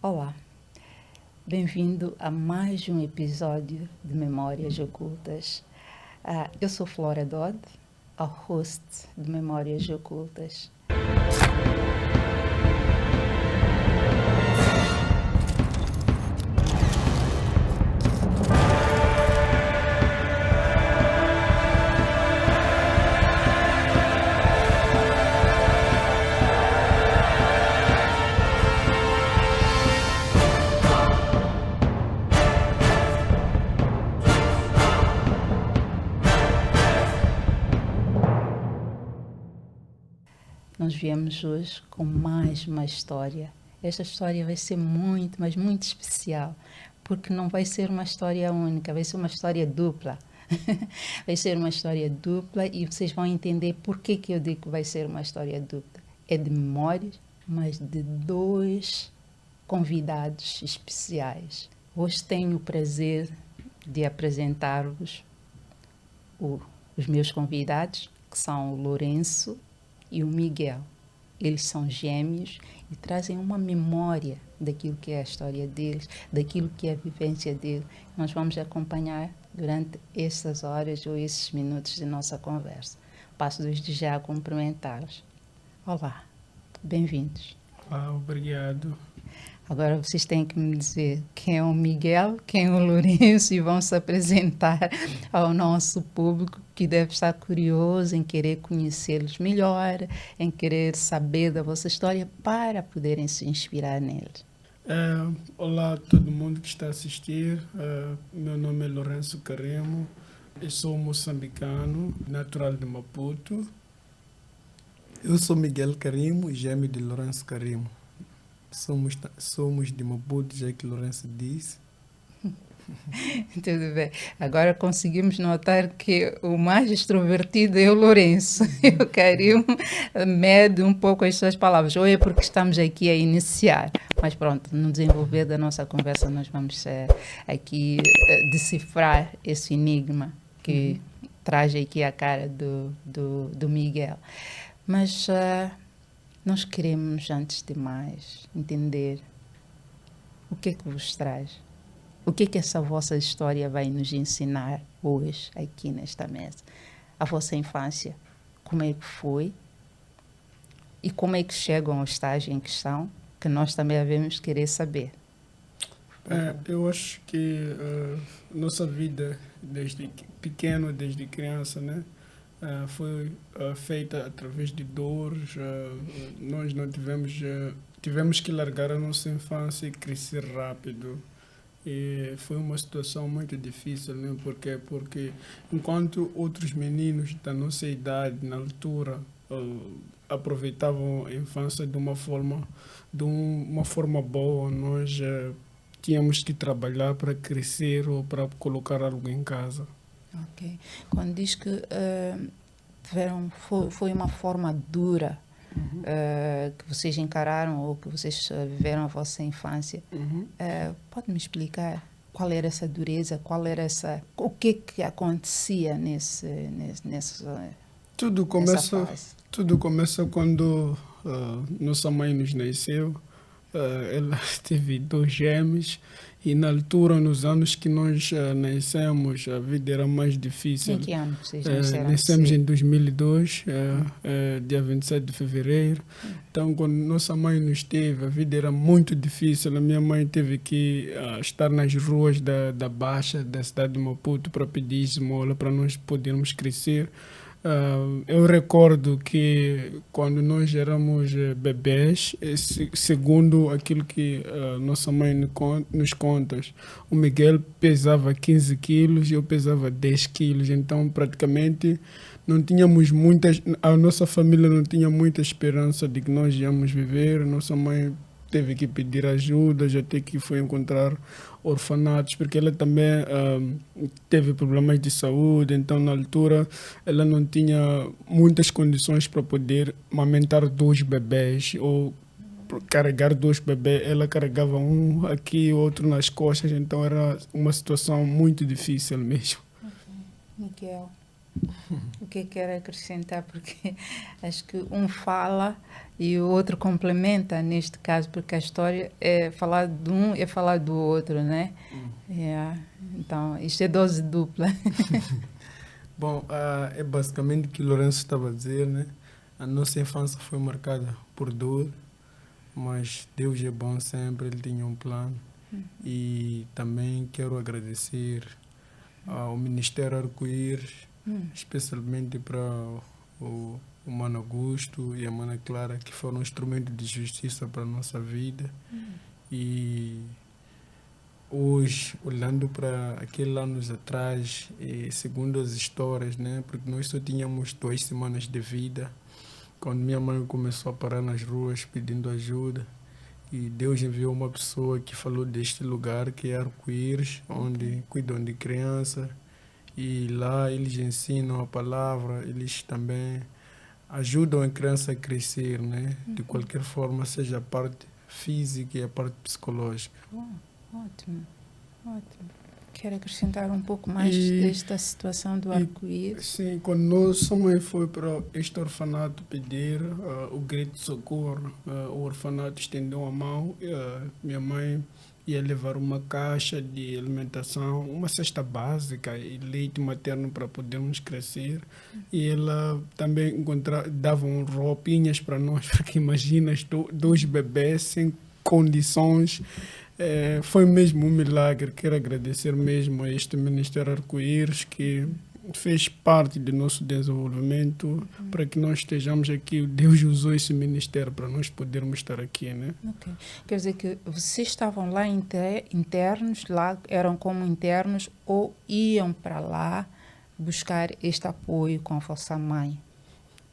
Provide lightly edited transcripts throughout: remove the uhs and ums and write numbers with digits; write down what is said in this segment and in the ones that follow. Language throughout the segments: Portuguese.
Olá, bem-vindo a mais um episódio de Memórias Ocultas. Eu sou Flora Dodd, a host de Memórias Ocultas. Nós viemos hoje com mais uma história. Esta história vai ser muito, mas muito especial, porque não vai ser uma história única, vai ser uma história dupla. Vai ser uma história dupla e vocês vão entender por que eu digo que vai ser uma história dupla. É de memórias, mas de dois convidados especiais. Hoje tenho o prazer de apresentar-vos os meus convidados, que são o Lourenço e o Miguel. Eles são gêmeos e trazem uma memória daquilo que é a história deles, daquilo que é a vivência deles. Nós vamos acompanhar durante essas horas ou esses minutos de nossa conversa. Passo desde já a cumprimentá-los. Olá, bem-vindos. Ah, obrigado. Agora vocês têm que me dizer quem é o Miguel, quem é o Lourenço e vão se apresentar ao nosso público que deve estar curioso em querer conhecê-los melhor, em querer saber da vossa história para poderem se inspirar neles. Olá a todo mundo que está a assistir. Meu nome é Lourenço Carimo. Eu sou moçambicano, natural de Maputo. Eu sou Miguel Carimo, gêmeo de Lourenço Carimo. Somos de Maputo, já que Lourenço disse. Tudo bem. Agora conseguimos notar que o mais extrovertido é o Lourenço. O Carimo mede um pouco as suas palavras. Ou é porque estamos aqui a iniciar. Mas pronto, no desenvolver da nossa conversa nós vamos aqui decifrar esse enigma que traz aqui a cara do Miguel. Mas nós queremos, antes de mais, entender o que é que vos traz. O que é que essa vossa história vai nos ensinar hoje, aqui nesta mesa? A vossa infância, como é que foi? E como é que chegam ao estágio em que estão? Que nós também devemos querer saber. Eu acho que nossa vida, desde pequeno, desde criança, né? Foi feita através de dores. Nós não tivemos que largar a nossa infância e crescer rápido. E foi uma situação muito difícil, né? Porque enquanto outros meninos da nossa idade, na altura, aproveitavam a infância de uma forma boa, nós tínhamos que trabalhar para crescer ou para colocar algo em casa. Ok. Quando diz que foi uma forma dura que vocês encararam ou que vocês viveram a vossa infância, pode-me explicar qual era essa dureza, o que acontecia nessa fase? Tudo começa quando nossa mãe nos nasceu. Ela teve 2 gêmeos e na altura, nos anos que nós nascemos, a vida era mais difícil. Em que ano vocês nasceram? Nascemos em 2002, dia 27 de fevereiro. Então, quando nossa mãe nos teve, a vida era muito difícil. A minha mãe teve que estar nas ruas da Baixa, da cidade de Maputo, para pedir esmola para nós podermos crescer. Eu recordo que quando nós éramos bebês, segundo aquilo que nossa mãe nos conta, o Miguel pesava 15 quilos e eu pesava 10 quilos. Então, praticamente, a nossa família não tinha muita esperança de que nós íamos viver. Nossa mãe teve que pedir ajuda, já até que foi encontrar orfanatos, porque ela também teve problemas de saúde, então na altura ela não tinha muitas condições para poder amamentar 2 bebês ou carregar 2 bebês. Ela carregava um aqui, outro nas costas, então era uma situação muito difícil mesmo. Miguel, O que quer acrescentar? Porque acho que um fala e o outro complementa neste caso, porque a história é falar de um é falar do outro, né? É, então, isto é dose dupla. Bom, é basicamente o que o Lourenço estava a dizer, né? A nossa infância foi marcada por dor, mas Deus é bom sempre, Ele tinha um plano. E também quero agradecer ao Ministério Arco-Íris, especialmente para o Mano Augusto e a Mana Clara, que foram um instrumento de justiça para a nossa vida. E hoje, olhando para aqueles anos atrás, e segundo as histórias, né, porque nós só tínhamos 2 semanas de vida, quando minha mãe começou a parar nas ruas pedindo ajuda, e Deus enviou uma pessoa que falou deste lugar, que é Arco-Íris, onde cuidam de criança, e lá eles ensinam a palavra, eles também ajudam a criança a crescer, né, de qualquer forma, seja a parte física e a parte psicológica. Ótimo, ótimo. Quer acrescentar um pouco mais E- desta situação do arco-íris? Sim, quando nossa mãe foi para este orfanato pedir o grito de socorro, o orfanato estendeu a mão, minha mãe ia levar uma caixa de alimentação, uma cesta básica e leite materno para podermos crescer. E ela também dava roupinhas para nós, porque imagina, dois bebês sem condições. Foi mesmo um milagre. Quero agradecer mesmo a este Ministério Arco-Íris que fez parte do nosso desenvolvimento para que nós estejamos aqui. Deus usou esse ministério para nós podermos estar aqui, né? Ok. Quer dizer que vocês estavam lá internos, lá eram como internos ou iam para lá buscar este apoio com a vossa mãe?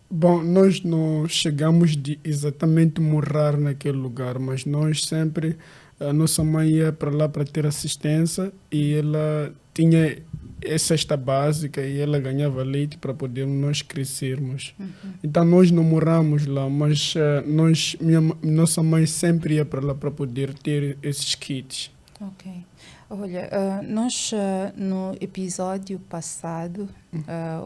Bom, nós não chegamos de exatamente morar naquele lugar, mas nós sempre, a nossa mãe ia para lá para ter assistência e ela tinha essa cesta básica e ela ganhava leite para poder nós crescermos. Então nós não moramos lá, mas nossa mãe sempre ia para lá para poder ter esses kits. Ok. Olha, nós no episódio passado,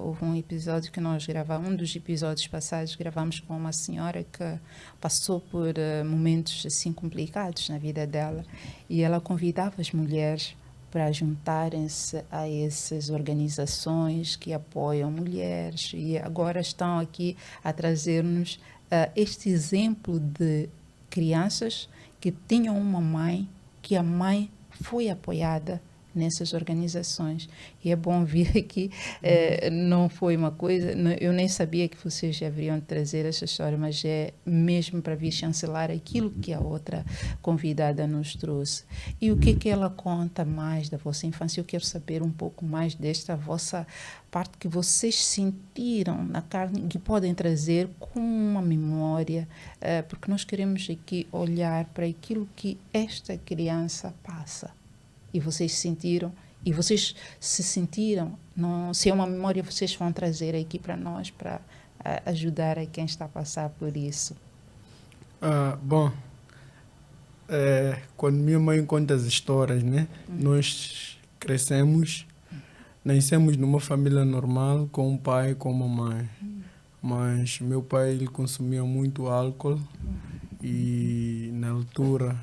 houve um episódio que nós gravamos, um dos episódios passados gravamos com uma senhora que passou por momentos assim complicados na vida dela e ela convidava as mulheres para juntarem-se a essas organizações que apoiam mulheres e agora estão aqui a trazer-nos este exemplo de crianças que tinham uma mãe, que a mãe foi apoiada nessas organizações. E é bom vir aqui, não foi uma coisa, eu nem sabia que vocês haveriam de trazer essa história, mas é mesmo para vir chancelar aquilo que a outra convidada nos trouxe. E o que ela conta mais da vossa infância? Eu quero saber um pouco mais desta vossa parte que vocês sentiram na carne, que podem trazer com uma memória, porque nós queremos aqui olhar para aquilo que esta criança passa. E vocês sentiram, e vocês se sentiram, não, se é uma memória, vocês vão trazer aqui para nós, para ajudar a quem está a passar por isso. Bom, quando minha mãe conta as histórias, né? Nós crescemos, nascemos numa família normal, com um pai e com uma mãe. Mas meu pai, ele consumia muito álcool e na altura,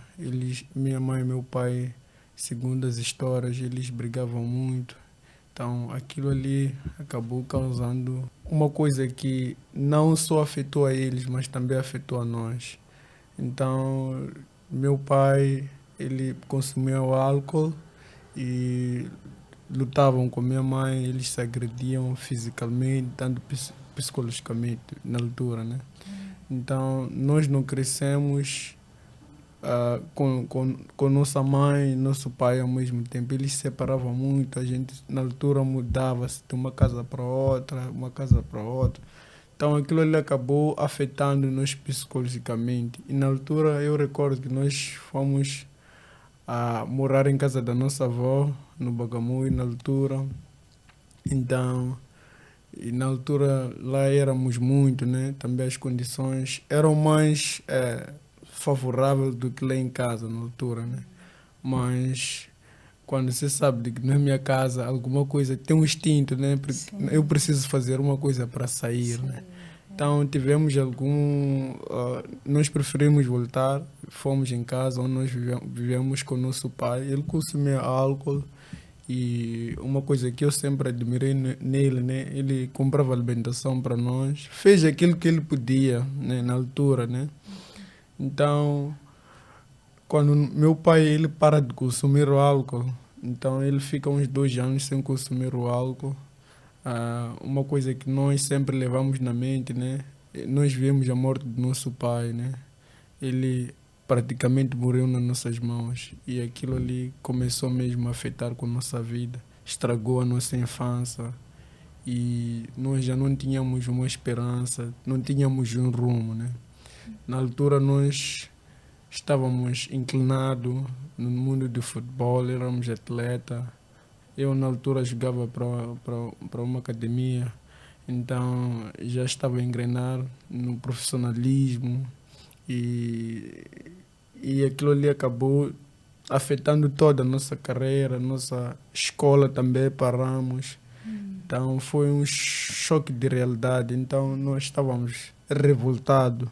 minha mãe e meu pai, segundo as histórias, eles brigavam muito. Então, aquilo ali acabou causando uma coisa que não só afetou a eles, mas também afetou a nós. Então, meu pai, ele consumia o álcool e lutavam com minha mãe, eles se agrediam fisicamente, tanto psicologicamente, na altura, né? Então, nós não crescemos com nossa mãe e nosso pai ao mesmo tempo. Eles se separavam muito, a gente na altura mudava-se de uma casa para outra, uma casa para outra. Então aquilo ali acabou afetando-nos psicologicamente. E na altura eu recordo que nós fomos morar em casa da nossa avó, no Bagamui, na altura. Então, e na altura lá éramos muito, né? Também as condições eram mais favorável do que lá em casa na altura, né? Mas quando você sabe de que na minha casa alguma coisa tem um instinto, né? Porque eu preciso fazer uma coisa para sair, né? Então tivemos nós preferimos voltar, fomos em casa onde nós vivemos com o nosso pai. Ele consumia álcool e uma coisa que eu sempre admirei nele, né? Ele comprava alimentação para nós, fez aquilo que ele podia, né? Na altura, né? Então, quando meu pai ele para de consumir o álcool, então ele fica uns 2 anos sem consumir o álcool. Uma coisa que nós sempre levamos na mente, né? Nós vimos a morte do nosso pai, né? Ele praticamente morreu nas nossas mãos e aquilo ali começou mesmo a afetar com a nossa vida, estragou a nossa infância e nós já não tínhamos uma esperança, não tínhamos um rumo, né? Na altura nós estávamos inclinados no mundo do futebol, éramos atleta. Eu na altura jogava para uma academia, então já estava a engrenar no profissionalismo e aquilo ali acabou afetando toda a nossa carreira, nossa escola também paramos. Então foi um choque de realidade, então nós estávamos revoltados.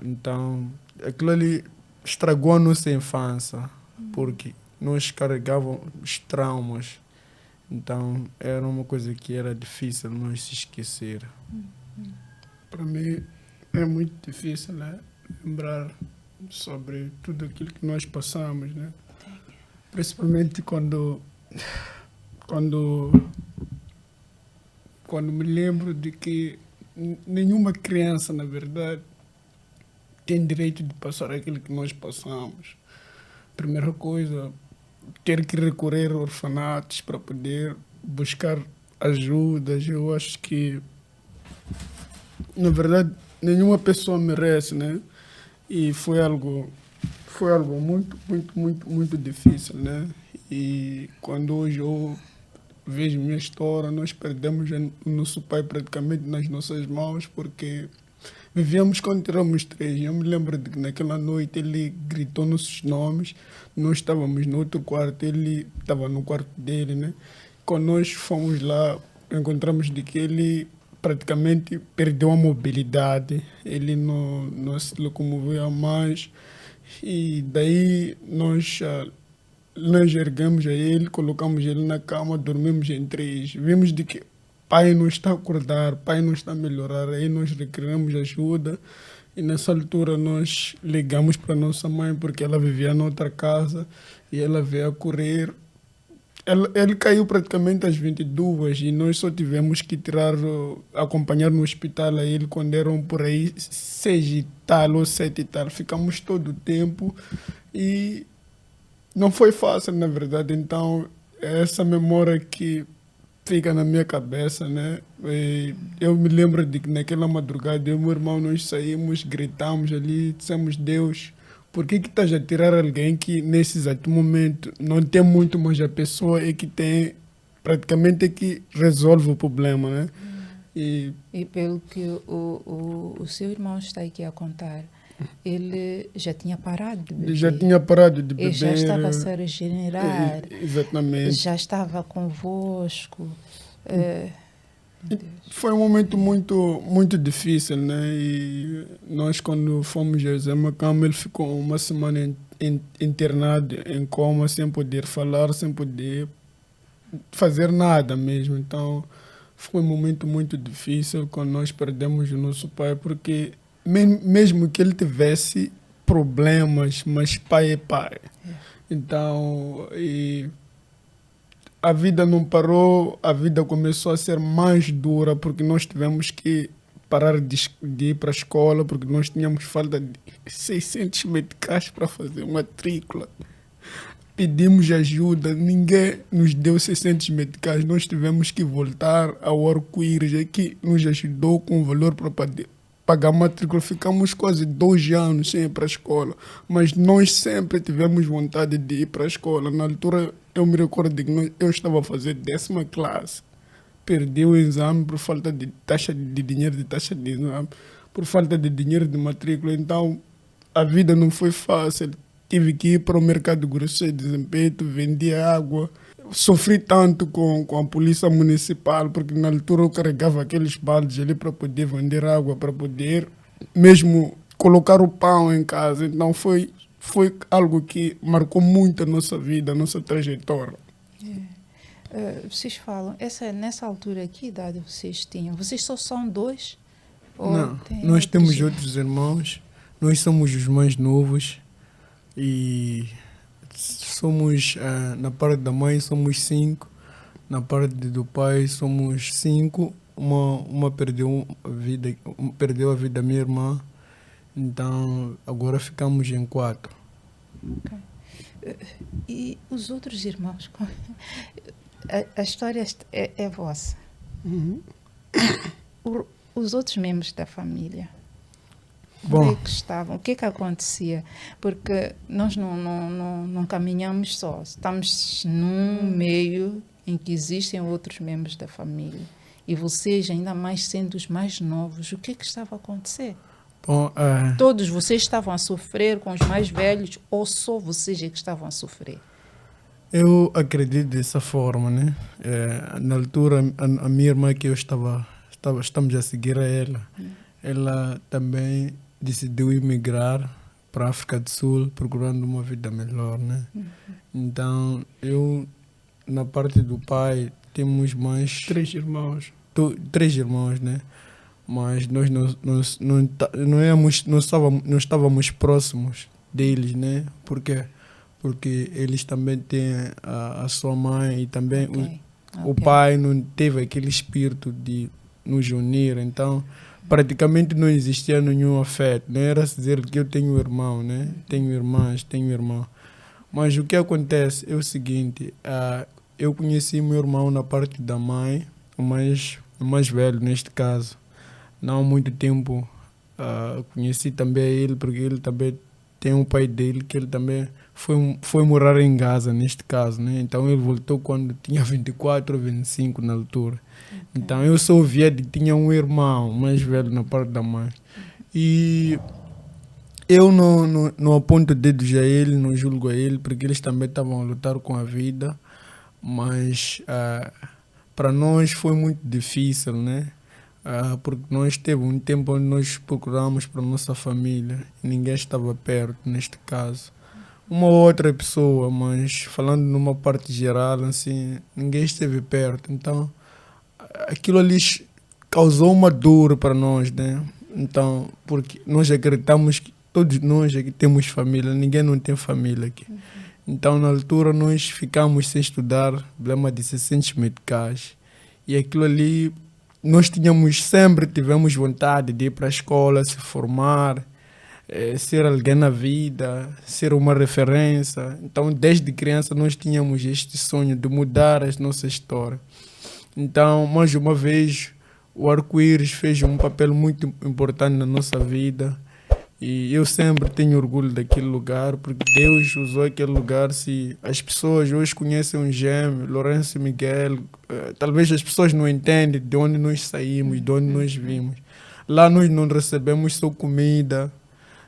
Então aquilo ali estragou a nossa infância, porque nós carregávamos traumas, então era uma coisa que era difícil nós se esquecer. Para mim é muito difícil, né, lembrar sobre tudo aquilo que nós passamos, né? Principalmente quando me lembro de que nenhuma criança, na verdade, tem direito de passar aquilo que nós passamos. Primeira coisa, ter que recorrer a orfanatos para poder buscar ajudas. Eu acho que, na verdade, nenhuma pessoa merece, né? E foi algo muito, muito, muito, muito difícil, né? E quando hoje eu vejo minha história, nós perdemos o nosso pai praticamente nas nossas mãos, porque vivíamos quando éramos 3. Eu me lembro de que naquela noite ele gritou nossos nomes, nós estávamos no outro quarto, ele estava no quarto dele, né? Quando nós fomos lá, encontramos de que ele praticamente perdeu a mobilidade, ele não se locomovia mais, e daí nós erguemos a ele, colocamos ele na cama, dormimos em 3. Vimos de que pai não está a acordar, pai não está a melhorar, aí nós requeremos ajuda e nessa altura nós ligamos para nossa mãe porque ela vivia noutra casa e ela veio a correr. Ele caiu praticamente às 22 e nós só tivemos que acompanhar no hospital a ele quando eram por aí 6 e tal ou 7 e tal. Ficamos todo o tempo e não foi fácil, na verdade. Então, essa memória que fica na minha cabeça, né? Eu me lembro de que naquela madrugada eu e meu irmão nós saímos, gritamos ali, dissemos: Deus, por que estás a tirar alguém que nesse exato momento não tem muito, mas a pessoa é que tem, praticamente é que resolve o problema, né? E pelo que o seu irmão está aqui a contar, ele já tinha parado de beber. Já tinha parado de beber. Ele já estava a se regenerar. Exatamente. Já estava convosco. Foi um momento muito, muito difícil, né? E nós, quando fomos a José Macama, ele ficou uma semana internado em coma, sem poder falar, sem poder fazer nada mesmo. Então, foi um momento muito difícil quando nós perdemos o nosso pai, porque mesmo que ele tivesse problemas, mas pai é pai. Então, a vida não parou, a vida começou a ser mais dura, porque nós tivemos que parar de ir para a escola, porque nós tínhamos falta de 600 meticais para fazer matrícula. Pedimos ajuda, ninguém nos deu 600 meticais, nós tivemos que voltar ao Arco-Íris, que nos ajudou com o valor para pagar a matrícula. Ficamos quase 2 anos sem ir para a escola, mas nós sempre tivemos vontade de ir para a escola. Na altura, eu me recordo de que eu estava a fazer 10ª classe. Perdi o exame por falta de dinheiro de taxa de exame, por falta de dinheiro de matrícula. Então, a vida não foi fácil. tive que ir para o mercado grosso de Zimpeto, vendia água. Sofri tanto com a polícia municipal, porque na altura eu carregava aqueles baldes ali para poder vender água, para poder mesmo colocar o pão em casa. Então foi algo que marcou muito a nossa vida, a nossa trajetória. Vocês falam, nessa altura, que idade vocês tinham? Vocês só são 2? Não, nós temos outros irmãos, nós somos os mais novos e somos, na parte da mãe somos 5, na parte do pai somos 5, uma perdeu a vida da minha irmã, então agora ficamos em 4. Okay. E os outros irmãos? A história é vossa. Uhum. Os outros membros da família, Bom, onde é que estavam? O que é que acontecia? Porque nós não caminhamos só. Estamos num meio em que existem outros membros da família. E vocês, ainda mais sendo os mais novos, o que é que estava a acontecer? bom, Todos vocês estavam a sofrer com os mais velhos ou só vocês é que estavam a sofrer? eu acredito dessa forma, né? Na altura, a minha irmã que estamos a seguir a ela também decidiu emigrar para a África do Sul, procurando uma vida melhor, né? Então, na parte do pai, temos mais 3 irmãos. 3 irmãos, né? Mas nós não estávamos próximos deles, né? Por quê? Porque eles também têm a sua mãe e também o pai não teve aquele espírito de nos unir, então praticamente não existia nenhum afeto, não era dizer que eu tenho irmão, né? Tenho irmãs, tenho irmão. Mas o que acontece é o seguinte, eu conheci meu irmão na parte da mãe, o mais velho neste caso. Não há muito tempo conheci também ele, porque ele também tem um pai dele que ele também foi morar em Gaza neste caso, né? Então ele voltou quando tinha 24 ou 25 na altura. Okay. Então eu só ouvia que tinha um irmão mais velho na parte da mãe. E eu não aponto dedos a ele, não julgo a ele, porque eles também estavam a lutar com a vida. Mas para nós foi muito difícil, né? Porque nós teve um tempo onde nós procuramos para a nossa família e ninguém estava perto neste caso. Uma outra pessoa, mas falando numa parte geral, assim, ninguém esteve perto. Então, aquilo ali causou uma dor para nós, né? Então, porque nós acreditamos que todos nós aqui temos família, ninguém não tem família aqui. Então, na altura, nós ficamos sem estudar, problema de ciências medicais. E aquilo ali, nós sempre tivemos vontade de ir para a escola, se formar, ser alguém na vida, ser uma referência. Então, desde criança, nós tínhamos este sonho de mudar a nossa história. Então, mais uma vez, o arco-íris fez um papel muito importante na nossa vida. E eu sempre tenho orgulho daquele lugar, porque Deus usou aquele lugar. Se as pessoas hoje conhecem um gêmeo, Lourenço e Miguel, talvez as pessoas não entendem de onde nós saímos, de onde nós vimos. Lá nós não recebemos só comida,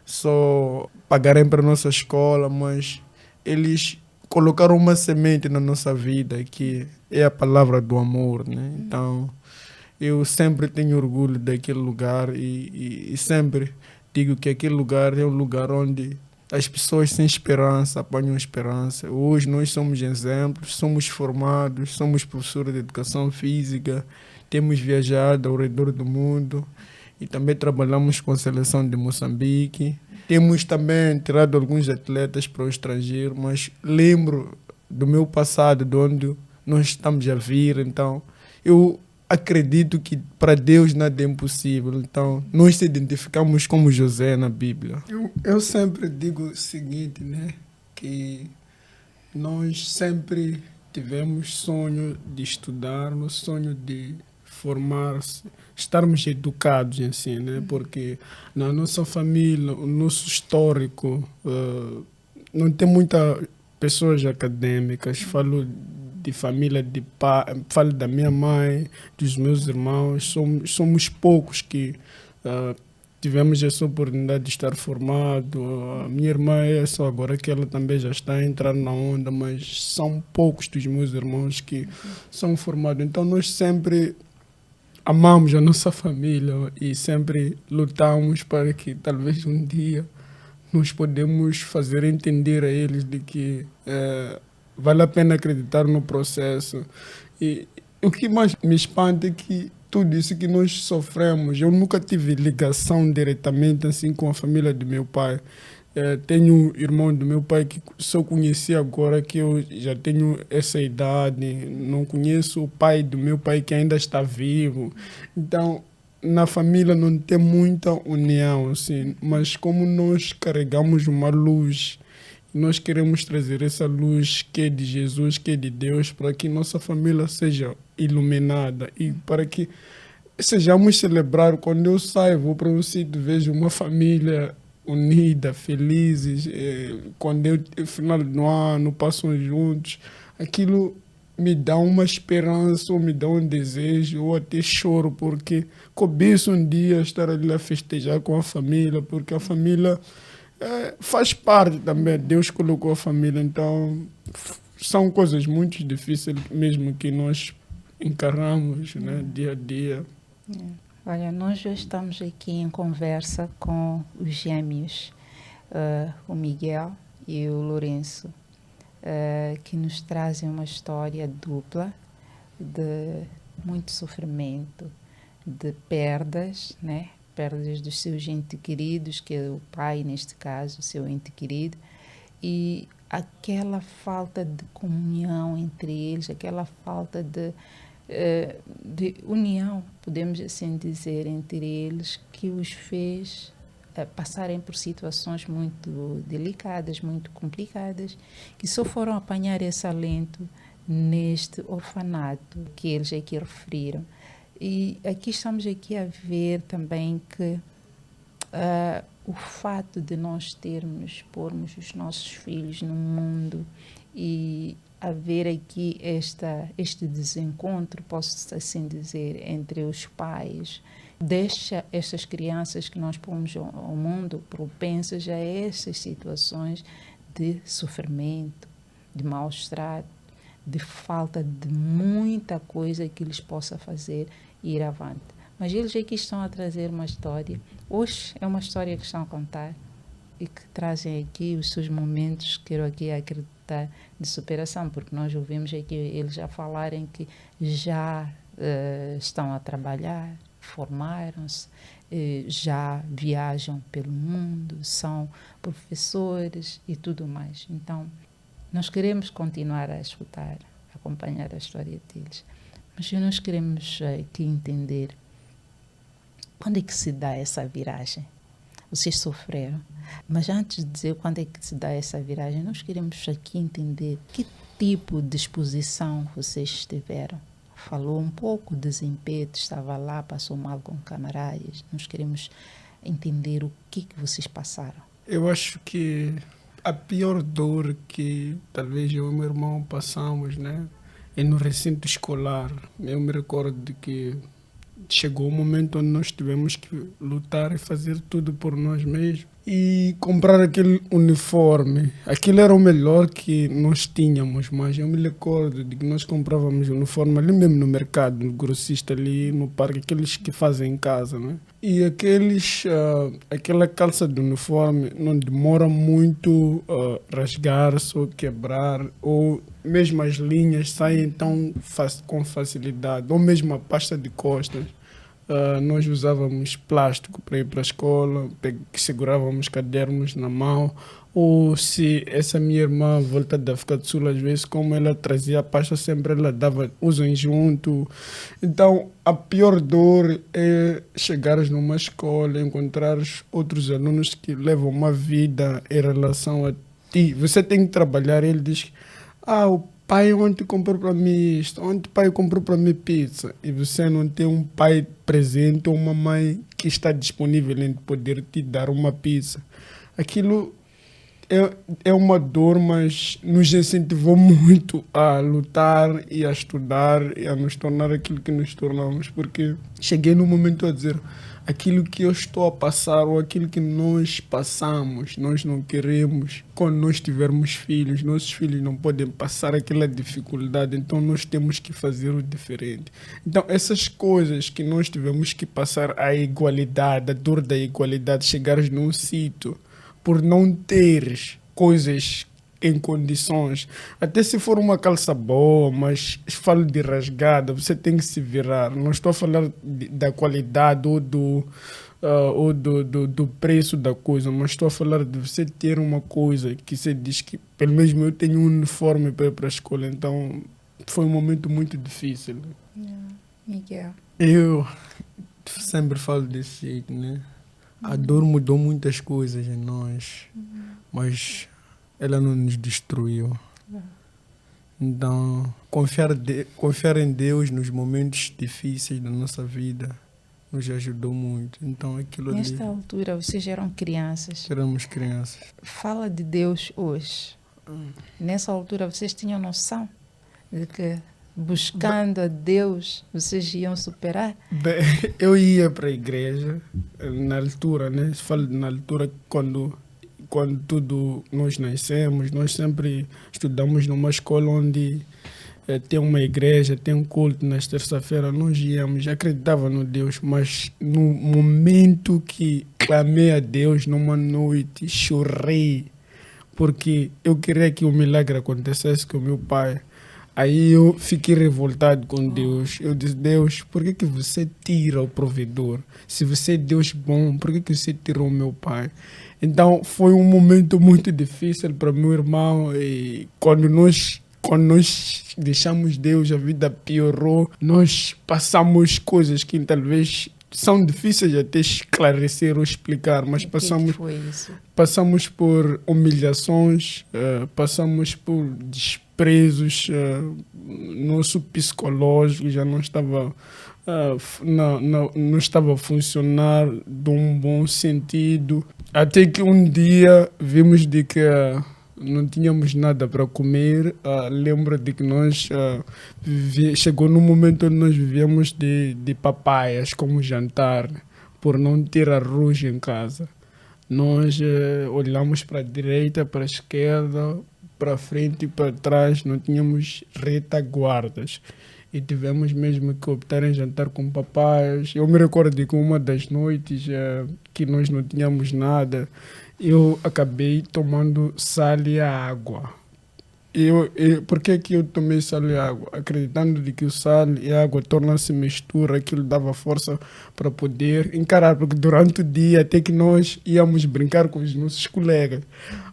só pagarem para a nossa escola, mas eles colocaram uma semente na nossa vida, que é a palavra do amor, né? Então, eu sempre tenho orgulho daquele lugar e sempre digo que aquele lugar é um lugar onde as pessoas sem esperança apanham esperança. Hoje nós somos exemplos, somos formados, somos professores de educação física, temos viajado ao redor do mundo e também trabalhamos com a seleção de Moçambique. Temos também tirado alguns atletas para o estrangeiro, mas lembro do meu passado, de onde nós estamos a vir. Então, eu acredito que para Deus nada é impossível. Então, nós se identificamos como José na Bíblia. Eu sempre digo o seguinte, né? Que nós sempre tivemos sonho de estudar, no sonho de formar-se, estarmos educados assim, né? Porque na nossa família, o nosso histórico, não tem muitas pessoas acadêmicas. Falo de família de pai, falo da minha mãe, dos meus irmãos. Somos poucos que tivemos essa oportunidade de estar formado. A minha irmã é só agora que ela também já está a entrar na onda, mas são poucos dos meus irmãos que são formados. Então nós sempre amamos a nossa família e sempre lutamos para que talvez um dia nós podemos fazer entender a eles de que vale a pena acreditar no processo. E o que mais me espanta é que tudo isso que nós sofremos, eu nunca tive ligação diretamente assim com a família do meu pai. Tenho um irmão do meu pai que só conheci agora que eu já tenho essa idade. Não conheço o pai do meu pai que ainda está vivo. Então, na família não tem muita união, assim. Mas como nós carregamos uma luz, nós queremos trazer essa luz que é de Jesus, que é de Deus, para que nossa família seja iluminada e para que sejamos celebrar. Quando eu saio, vou para um sítio, vejo uma família unida, felizes. Quando eu, final do ano, passam juntos, aquilo me dá uma esperança, ou me dá um desejo, ou até choro, porque cobiço um dia estar ali a festejar com a família, porque a família faz parte também. Deus colocou a família, então são coisas muito difíceis mesmo que nós encaramos, né, dia a dia. Olha, nós já estamos aqui em conversa com os gêmeos, o Miguel e o Lourenço, que nos trazem uma história dupla de muito sofrimento, de perdas, né? Perdas dos seus entes queridos, que é o pai, neste caso, seu ente querido, e aquela falta de comunhão entre eles, aquela falta de união, podemos assim dizer, entre eles, que os fez passarem por situações muito delicadas, muito complicadas, que só foram apanhar esse alento neste orfanato que eles aqui referiram. E aqui estamos aqui a ver também que o fato de nós pormos os nossos filhos no mundo e haver aqui este desencontro, posso assim dizer, entre os pais, deixa estas crianças que nós pomos ao mundo propensas a essas situações de sofrimento, de maus tratos, de falta de muita coisa que lhes possa fazer ir avante. Mas eles aqui estão a trazer uma história. Hoje é uma história que estão a contar e que trazem aqui os seus momentos, quero aqui acreditar, de superação, porque nós ouvimos aqui eles já falarem que já estão a trabalhar, formaram-se, já viajam pelo mundo, são professores e tudo mais. Então, nós queremos continuar a escutar, a acompanhar a história deles, mas nós queremos aqui entender quando é que se dá essa viragem. Vocês sofreram, mas antes de dizer quando é que se dá essa viragem, nós queremos aqui entender que tipo de exposição vocês tiveram. Falou um pouco do desempenho, estava lá, passou mal com camaradas. Nós queremos entender o que vocês passaram. Eu acho que a pior dor que talvez eu e meu irmão passamos, né, é no recinto escolar. Eu me recordo de que chegou um momento onde nós tivemos que lutar e fazer tudo por nós mesmos. E comprar aquele uniforme, aquilo era o melhor que nós tínhamos, mas eu me recordo de que nós comprávamos uniforme ali mesmo no mercado, no grossista ali no parque, aqueles que fazem em casa, né? E aquela calça de uniforme não demora muito a rasgar-se ou quebrar, ou mesmo as linhas saem tão com facilidade, ou mesmo a pasta de costas. Nós usávamos plástico para ir para a escola, que segurávamos cadernos na mão, ou se essa minha irmã volta da África do Sul, às vezes, como ela trazia a pasta, sempre ela dava, usam junto. Então, a pior dor é chegares numa escola, encontrares outros alunos que levam uma vida em relação a ti. Você tem que trabalhar, ele diz, o pai ontem comprou para mim isto, ontem o pai comprou para mim pizza, e você não tem um pai presente ou uma mãe que está disponível em poder te dar uma pizza. Aquilo é uma dor, mas nos incentivou muito a lutar e a estudar e a nos tornar aquilo que nos tornamos, porque cheguei no momento a dizer, aquilo que eu estou a passar ou aquilo que nós passamos, nós não queremos. Quando nós tivermos filhos, nossos filhos não podem passar aquela dificuldade, então nós temos que fazer o diferente. Então essas coisas que nós tivemos que passar, a igualdade, a dor da igualdade, chegares num sítio por não teres coisas em condições, até se for uma calça boa, mas falo de rasgada, você tem que se virar. Não estou a falar da qualidade ou do preço da coisa, mas estou a falar de você ter uma coisa que você diz que, pelo menos eu tenho um uniforme para ir para a escola, então foi um momento muito difícil. Miguel. Eu sempre falo desse jeito, né? A dor mudou muitas coisas em nós, mas ela não nos destruiu. Então, confiar em Deus nos momentos difíceis da nossa vida nos ajudou muito. Então, aquilo ali... Nesta altura, vocês eram crianças. Éramos crianças. Fala de Deus hoje. Nessa altura, vocês tinham noção de que, buscando a Deus, vocês iam superar? Bem, eu ia para a igreja na altura, né? Falo na altura quando tudo nós nascemos, nós sempre estudamos numa escola onde tem uma igreja, tem um culto nas terça-feiras, nós íamos, acreditava no Deus, mas no momento que clamei a Deus, numa noite, chorei, porque eu queria que o milagre acontecesse com meu pai. Aí eu fiquei revoltado com Deus. Eu disse, Deus, por que você tira o provedor? Se você é Deus bom, por que você tirou meu pai? Então foi um momento muito difícil para meu irmão. E quando nós deixamos Deus, a vida piorou. Nós passamos coisas que talvez são difíceis até esclarecer ou explicar, mas passamos por humilhações, passamos por desprezos, nosso psicológico já não estava não estava a funcionar de um bom sentido, até que um dia vimos de que não tínhamos nada para comer. Lembro de que nós chegou num momento onde nós vivíamos de papaias como jantar, por não ter arroz em casa. Nós olhamos para a direita, para a esquerda, para frente e para trás, não tínhamos retaguardas. E tivemos mesmo que optar em jantar com papaias. Eu me recordo de que uma das noites que nós não tínhamos nada, eu acabei tomando sal e água. Por que eu tomei sal e água? Acreditando de que o sal e a água tornam-se mistura, aquilo dava força para poder encarar, porque durante o dia até que nós íamos brincar com os nossos colegas,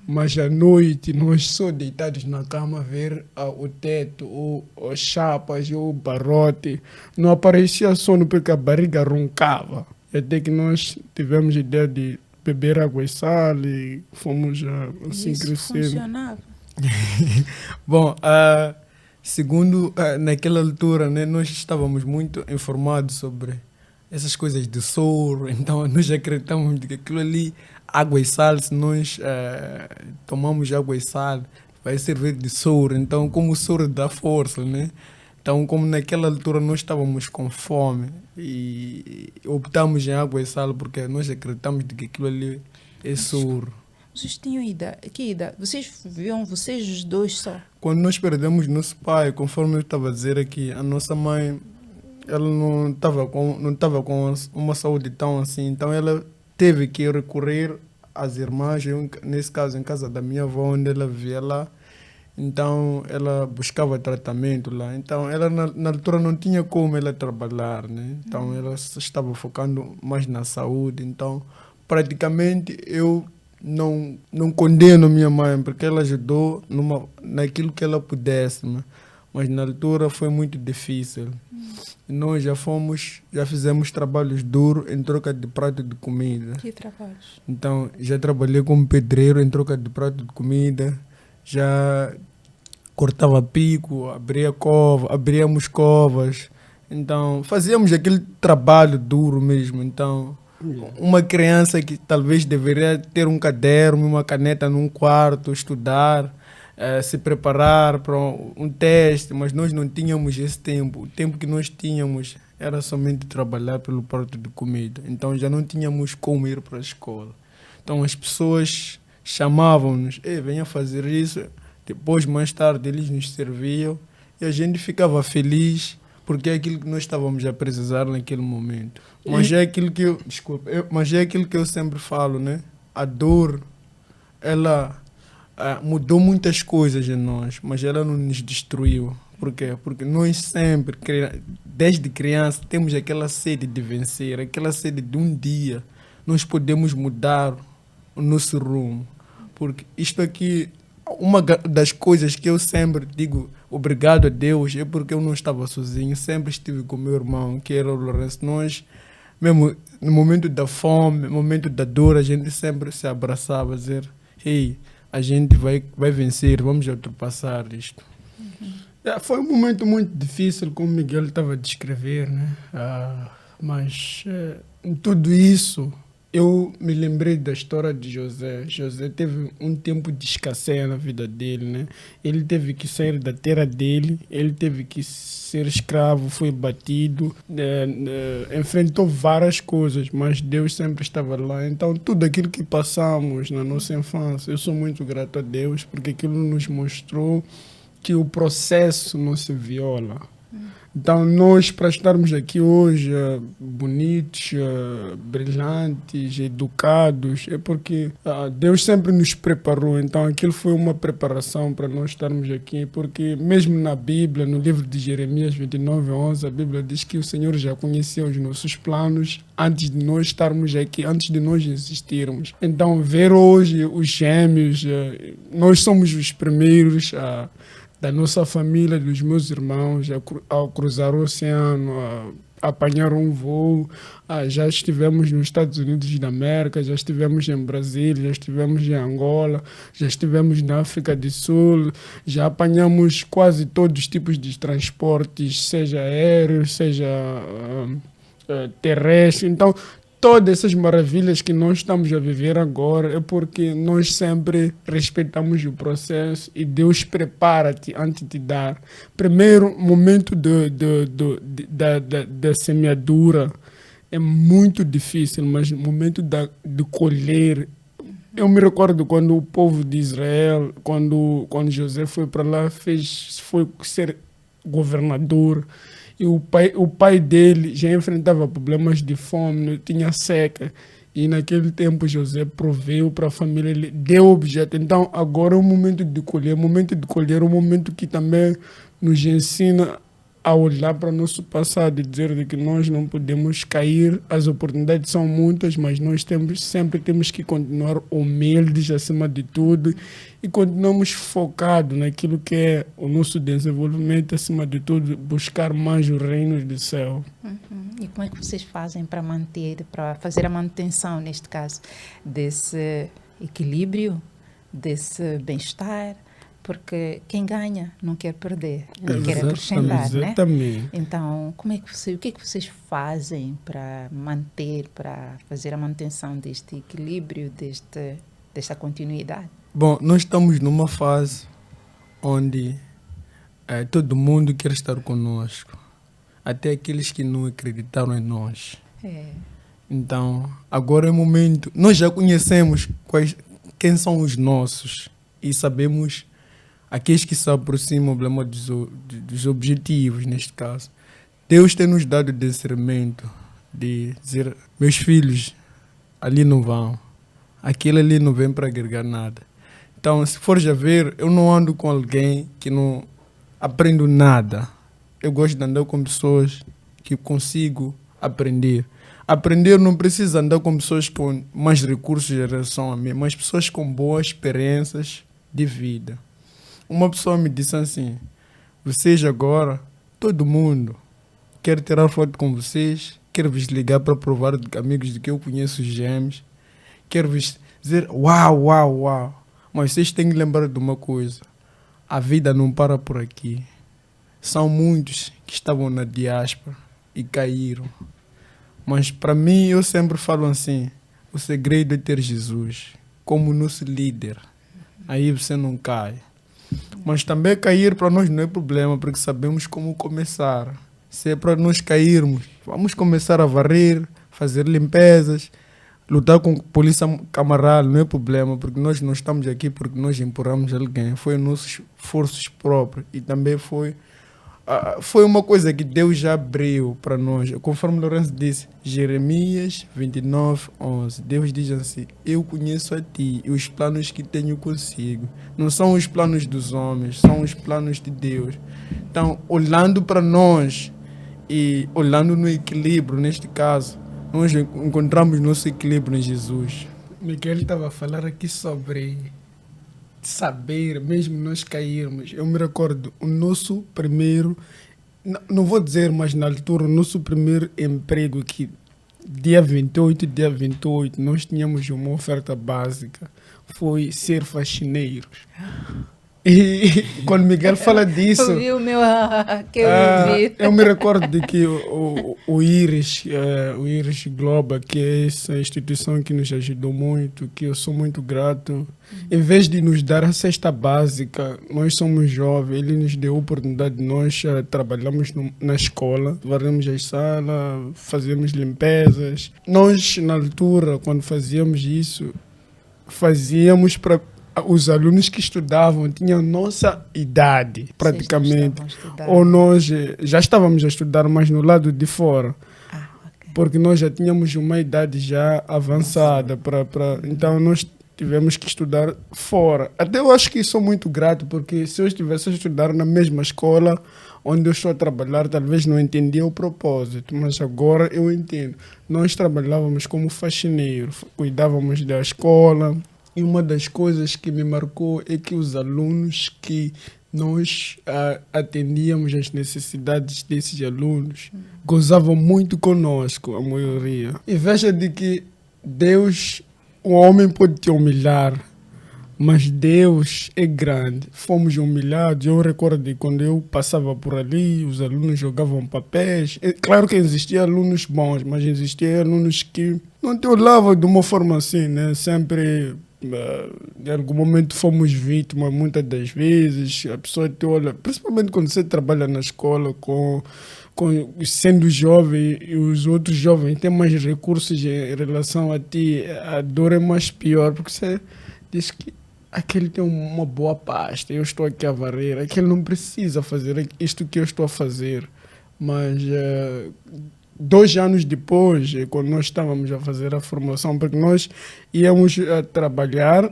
mas à noite nós só deitados na cama a ver o teto, ou as chapas, ou o barrote, não aparecia sono porque a barriga roncava. Até que nós tivemos a ideia de beber água e sal e fomos assim crescendo. Funcionava. Bom, segundo, naquela altura, né, nós estávamos muito informados sobre essas coisas de soro, então nós acreditamos que aquilo ali, água e sal, se nós tomamos água e sal, vai servir de soro. Então, como o soro dá força, né? Então, como naquela altura nós estávamos com fome e optamos em água e sal porque nós acreditamos de que aquilo ali é soro. Vocês tinham idade? Que idade? Vocês viviam, vocês os dois só? Quando nós perdemos nosso pai, conforme eu estava a dizer aqui, a nossa mãe, ela não estava com uma saúde tão assim, então ela teve que recorrer às irmãs, nesse caso em casa da minha avó, onde ela vivia lá. Então ela buscava tratamento lá. Então ela na altura não tinha como ela trabalhar, né? Então ela estava focando mais na saúde. Então praticamente eu não condeno minha mãe, porque ela ajudou naquilo que ela pudesse, né? Mas na altura foi muito difícil. Nós já fizemos trabalhos duros em troca de prato de comida. Que trabalhos? Então já trabalhei como pedreiro em troca de prato de comida, já cortava pico, abríamos covas. Então fazíamos aquele trabalho duro mesmo. Então uma criança que talvez deveria ter um caderno, uma caneta num quarto, estudar, se preparar para um teste, mas nós não tínhamos esse tempo. O tempo que nós tínhamos era somente trabalhar pelo prato de comida. Então já não tínhamos como ir para a escola. Então as pessoas chamavam-nos, ei, venha fazer isso. Depois, mais tarde, eles nos serviam e a gente ficava feliz porque é aquilo que nós estávamos a precisar naquele momento. Mas é aquilo que eu, desculpa, mas é aquilo que eu sempre falo, né? A dor, ela mudou muitas coisas em nós, mas ela não nos destruiu. Por quê? Porque nós sempre, desde criança, temos aquela sede de vencer, aquela sede de um dia nós podemos mudar o nosso rumo. Porque isto aqui, uma das coisas que eu sempre digo obrigado a Deus é porque eu não estava sozinho, sempre estive com meu irmão, que era o Lourenço. Nós, mesmo no momento da fome, no momento da dor, a gente sempre se abraçava, dizer, ei, a gente vai vencer, vamos ultrapassar isto. Foi um momento muito difícil, como o Miguel estava a descrever, né? Mas em tudo isso, eu me lembrei da história de José. José teve um tempo de escassez na vida dele, né? Ele teve que sair da terra dele, ele teve que ser escravo, foi batido, enfrentou várias coisas, mas Deus sempre estava lá. Então, tudo aquilo que passamos na nossa infância, eu sou muito grato a Deus, porque aquilo nos mostrou que o processo não se viola. Então, nós, para estarmos aqui hoje, bonitos, brilhantes, educados, é porque Deus sempre nos preparou. Então, aquilo foi uma preparação para nós estarmos aqui, porque mesmo na Bíblia, no livro de Jeremias 29:11, a Bíblia diz que o Senhor já conhecia os nossos planos antes de nós estarmos aqui, antes de nós existirmos. Então, ver hoje os gêmeos, nós somos os primeiros da nossa família, dos meus irmãos, ao cruzar o oceano, a apanhar um voo. Já estivemos nos Estados Unidos da América, já estivemos em Brasília, já estivemos em Angola, já estivemos na África do Sul, já apanhamos quase todos os tipos de transportes, seja aéreos, seja terrestre. Então, todas essas maravilhas que nós estamos a viver agora é porque nós sempre respeitamos o processo e Deus prepara-te antes de dar. Primeiro, momento da semeadura é muito difícil, mas o momento de colher. Eu me recordo quando o povo de Israel, quando José foi para lá, foi ser governador. E o pai dele já enfrentava problemas de fome, tinha seca. E naquele tempo José proveu para a família, ele deu objeto. Então agora é o momento de colher. O momento de colher é um momento que também nos ensina a olhar para o nosso passado e dizer de que nós não podemos cair. As oportunidades são muitas, mas nós sempre temos que continuar humildes acima de tudo e continuamos focados naquilo que é o nosso desenvolvimento, acima de tudo, buscar mais o reino do céu. E como é que vocês fazem para fazer a manutenção, neste caso, desse equilíbrio, desse bem-estar? Porque quem ganha não quer perder, quer acrescentar, exatamente. Né? Então, o que é que vocês fazem para fazer a manutenção deste equilíbrio, desta continuidade? Bom, nós estamos numa fase onde todo mundo quer estar conosco, até aqueles que não acreditaram em nós. Então, agora é o momento. Nós já conhecemos quem são os nossos e sabemos aqueles que se aproximam dos objetivos, neste caso. Deus tem nos dado discernimento de dizer, meus filhos, ali não vão. Aquele ali não vem para agregar nada. Então, se fores a ver, eu não ando com alguém que não aprendo nada. Eu gosto de andar com pessoas que consigo aprender. Aprender não precisa andar com pessoas com mais recursos em relação a mim, mas pessoas com boas experiências de vida. Uma pessoa me disse assim, vocês agora, todo mundo quer tirar foto com vocês, quer vos ligar para provar amigos de que eu conheço os gêmeos, quer vos dizer uau. Mas vocês têm que lembrar de uma coisa, a vida não para por aqui. São muitos que estavam na diáspora e caíram. Mas para mim, eu sempre falo assim, o segredo é ter Jesus como nosso líder. Aí você não cai. Mas também cair para nós não é problema, porque sabemos como começar. Se é para nós cairmos, vamos começar a varrer, fazer limpezas, lutar com polícia camarada, não é problema, porque nós não estamos aqui porque nós empurramos alguém. Foi nossos esforços próprios e também foi uma coisa que Deus já abriu para nós. Conforme Lourenço disse, Jeremias 29:11. Deus diz assim: eu conheço a ti e os planos que tenho consigo. Não são os planos dos homens, são os planos de Deus. Então, olhando para nós e olhando no equilíbrio, neste caso, nós encontramos nosso equilíbrio em Jesus. Miguel estava a falar aqui sobre saber, mesmo nós cairmos. Eu me recordo, o nosso primeiro, não vou dizer, mas na altura, o nosso primeiro emprego, que dia 28, nós tínhamos uma oferta básica, foi ser faxineiros. E quando Miguel fala disso, Eu vi o meu que eu vi. eu me recordo de que o Iris Global, que é essa instituição que nos ajudou muito, que eu sou muito grato, em vez de nos dar a cesta básica, nós somos jovens, ele nos deu a oportunidade de nós trabalharmos na escola, varremos as salas, fazíamos limpezas. Nós, na altura, quando fazíamos isso, fazíamos para os alunos que estudavam, tinham nossa idade, praticamente. Ou nós já estávamos a estudar, mas no lado de fora. Okay. Porque nós já tínhamos uma idade já avançada. Então, nós tivemos que estudar fora. Até eu acho que sou muito grato, porque se eu estivesse a estudar na mesma escola onde eu estou a trabalhar, talvez não entendia o propósito, mas agora eu entendo. Nós trabalhávamos como faxineiros, cuidávamos da escola. E uma das coisas que me marcou é que os alunos que nós atendíamos as necessidades desses alunos gozavam muito conosco, a maioria. E veja de que Deus, o homem pode te humilhar, mas Deus é grande. Fomos humilhados. Eu recordo de quando eu passava por ali, os alunos jogavam papéis. É claro que existiam alunos bons, mas existiam alunos que não te olhavam de uma forma assim, né? Sempre, em algum momento, fomos vítimas, muitas das vezes. A pessoa te olha, principalmente quando você trabalha na escola, sendo jovem e os outros jovens têm mais recursos em relação a ti, a dor é mais pior, porque você diz que aquele tem uma boa pasta, eu estou aqui a varrer, aquele não precisa fazer isto que eu estou a fazer. Mas 2 anos depois, quando nós estávamos a fazer a formação, porque nós íamos a trabalhar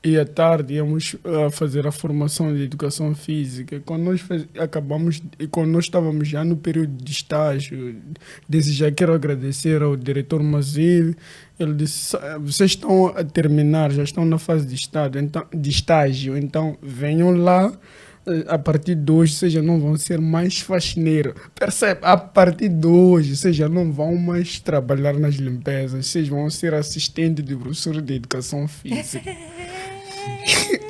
e à tarde íamos a fazer a formação de educação física. Quando nós acabamos, e quando nós estávamos já no período de estágio, desde já quero agradecer ao diretor Mazil. Ele disse: vocês estão a terminar, já estão na fase de estágio, então venham lá. A partir de hoje, vocês já não vão ser mais faxineiros. Percebe? A partir de hoje, vocês já não vão mais trabalhar nas limpezas. Vocês vão ser assistentes de professor de educação física.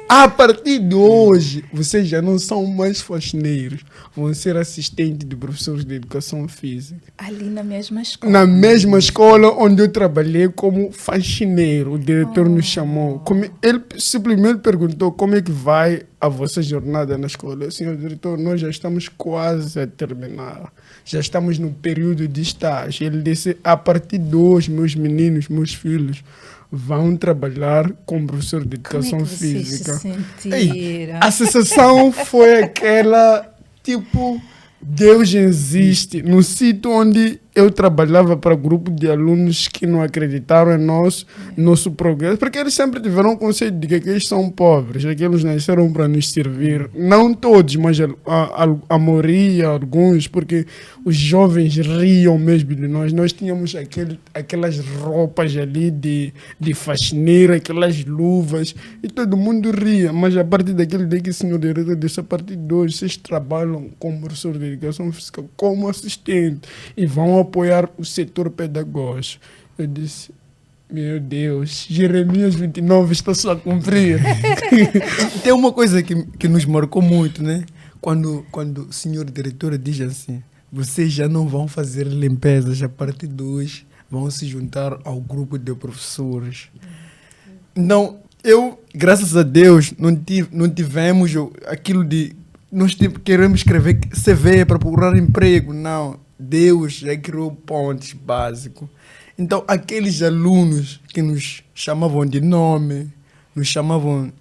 A partir de hoje, vocês já não são mais faxineiros. Vão ser assistentes de professores de educação física. Ali na mesma escola. Na mesma escola onde eu trabalhei como faxineiro. O diretor nos chamou. Ele simplesmente perguntou: como é que vai a vossa jornada na escola? Senhor diretor, nós já estamos quase a terminar. Já estamos no período de estágio. Ele disse: a partir de hoje, meus meninos, meus filhos, vão trabalhar como professor de educação física. A sensação foi aquela, tipo, Deus existe. No sítio onde eu trabalhava para grupo de alunos que não acreditaram em nosso progresso, porque eles sempre tiveram um conceito de que eles são pobres, que eles nasceram para nos servir. Não todos, mas a maioria, alguns, porque os jovens riam mesmo de nós. Nós tínhamos aquelas roupas ali de faxineiro, aquelas luvas, e todo mundo ria. Mas a partir daquele dia que o senhor diretor disse: a partir de hoje, vocês trabalham como professor de educação física, como assistente, e vão apoiar o setor pedagógico. Eu disse: meu Deus, Jeremias 29 está só a cumprir. Tem uma coisa que nos marcou muito, né? Quando o senhor diretor diz assim: vocês já não vão fazer limpezas, a partir de hoje vão se juntar ao grupo de professores. Então, graças a Deus, não tivemos aquilo de nós tipo, queremos escrever CV para procurar emprego. Não, Deus já criou pontos básicos. Então, aqueles alunos que nos chamavam de nome, nos chamavam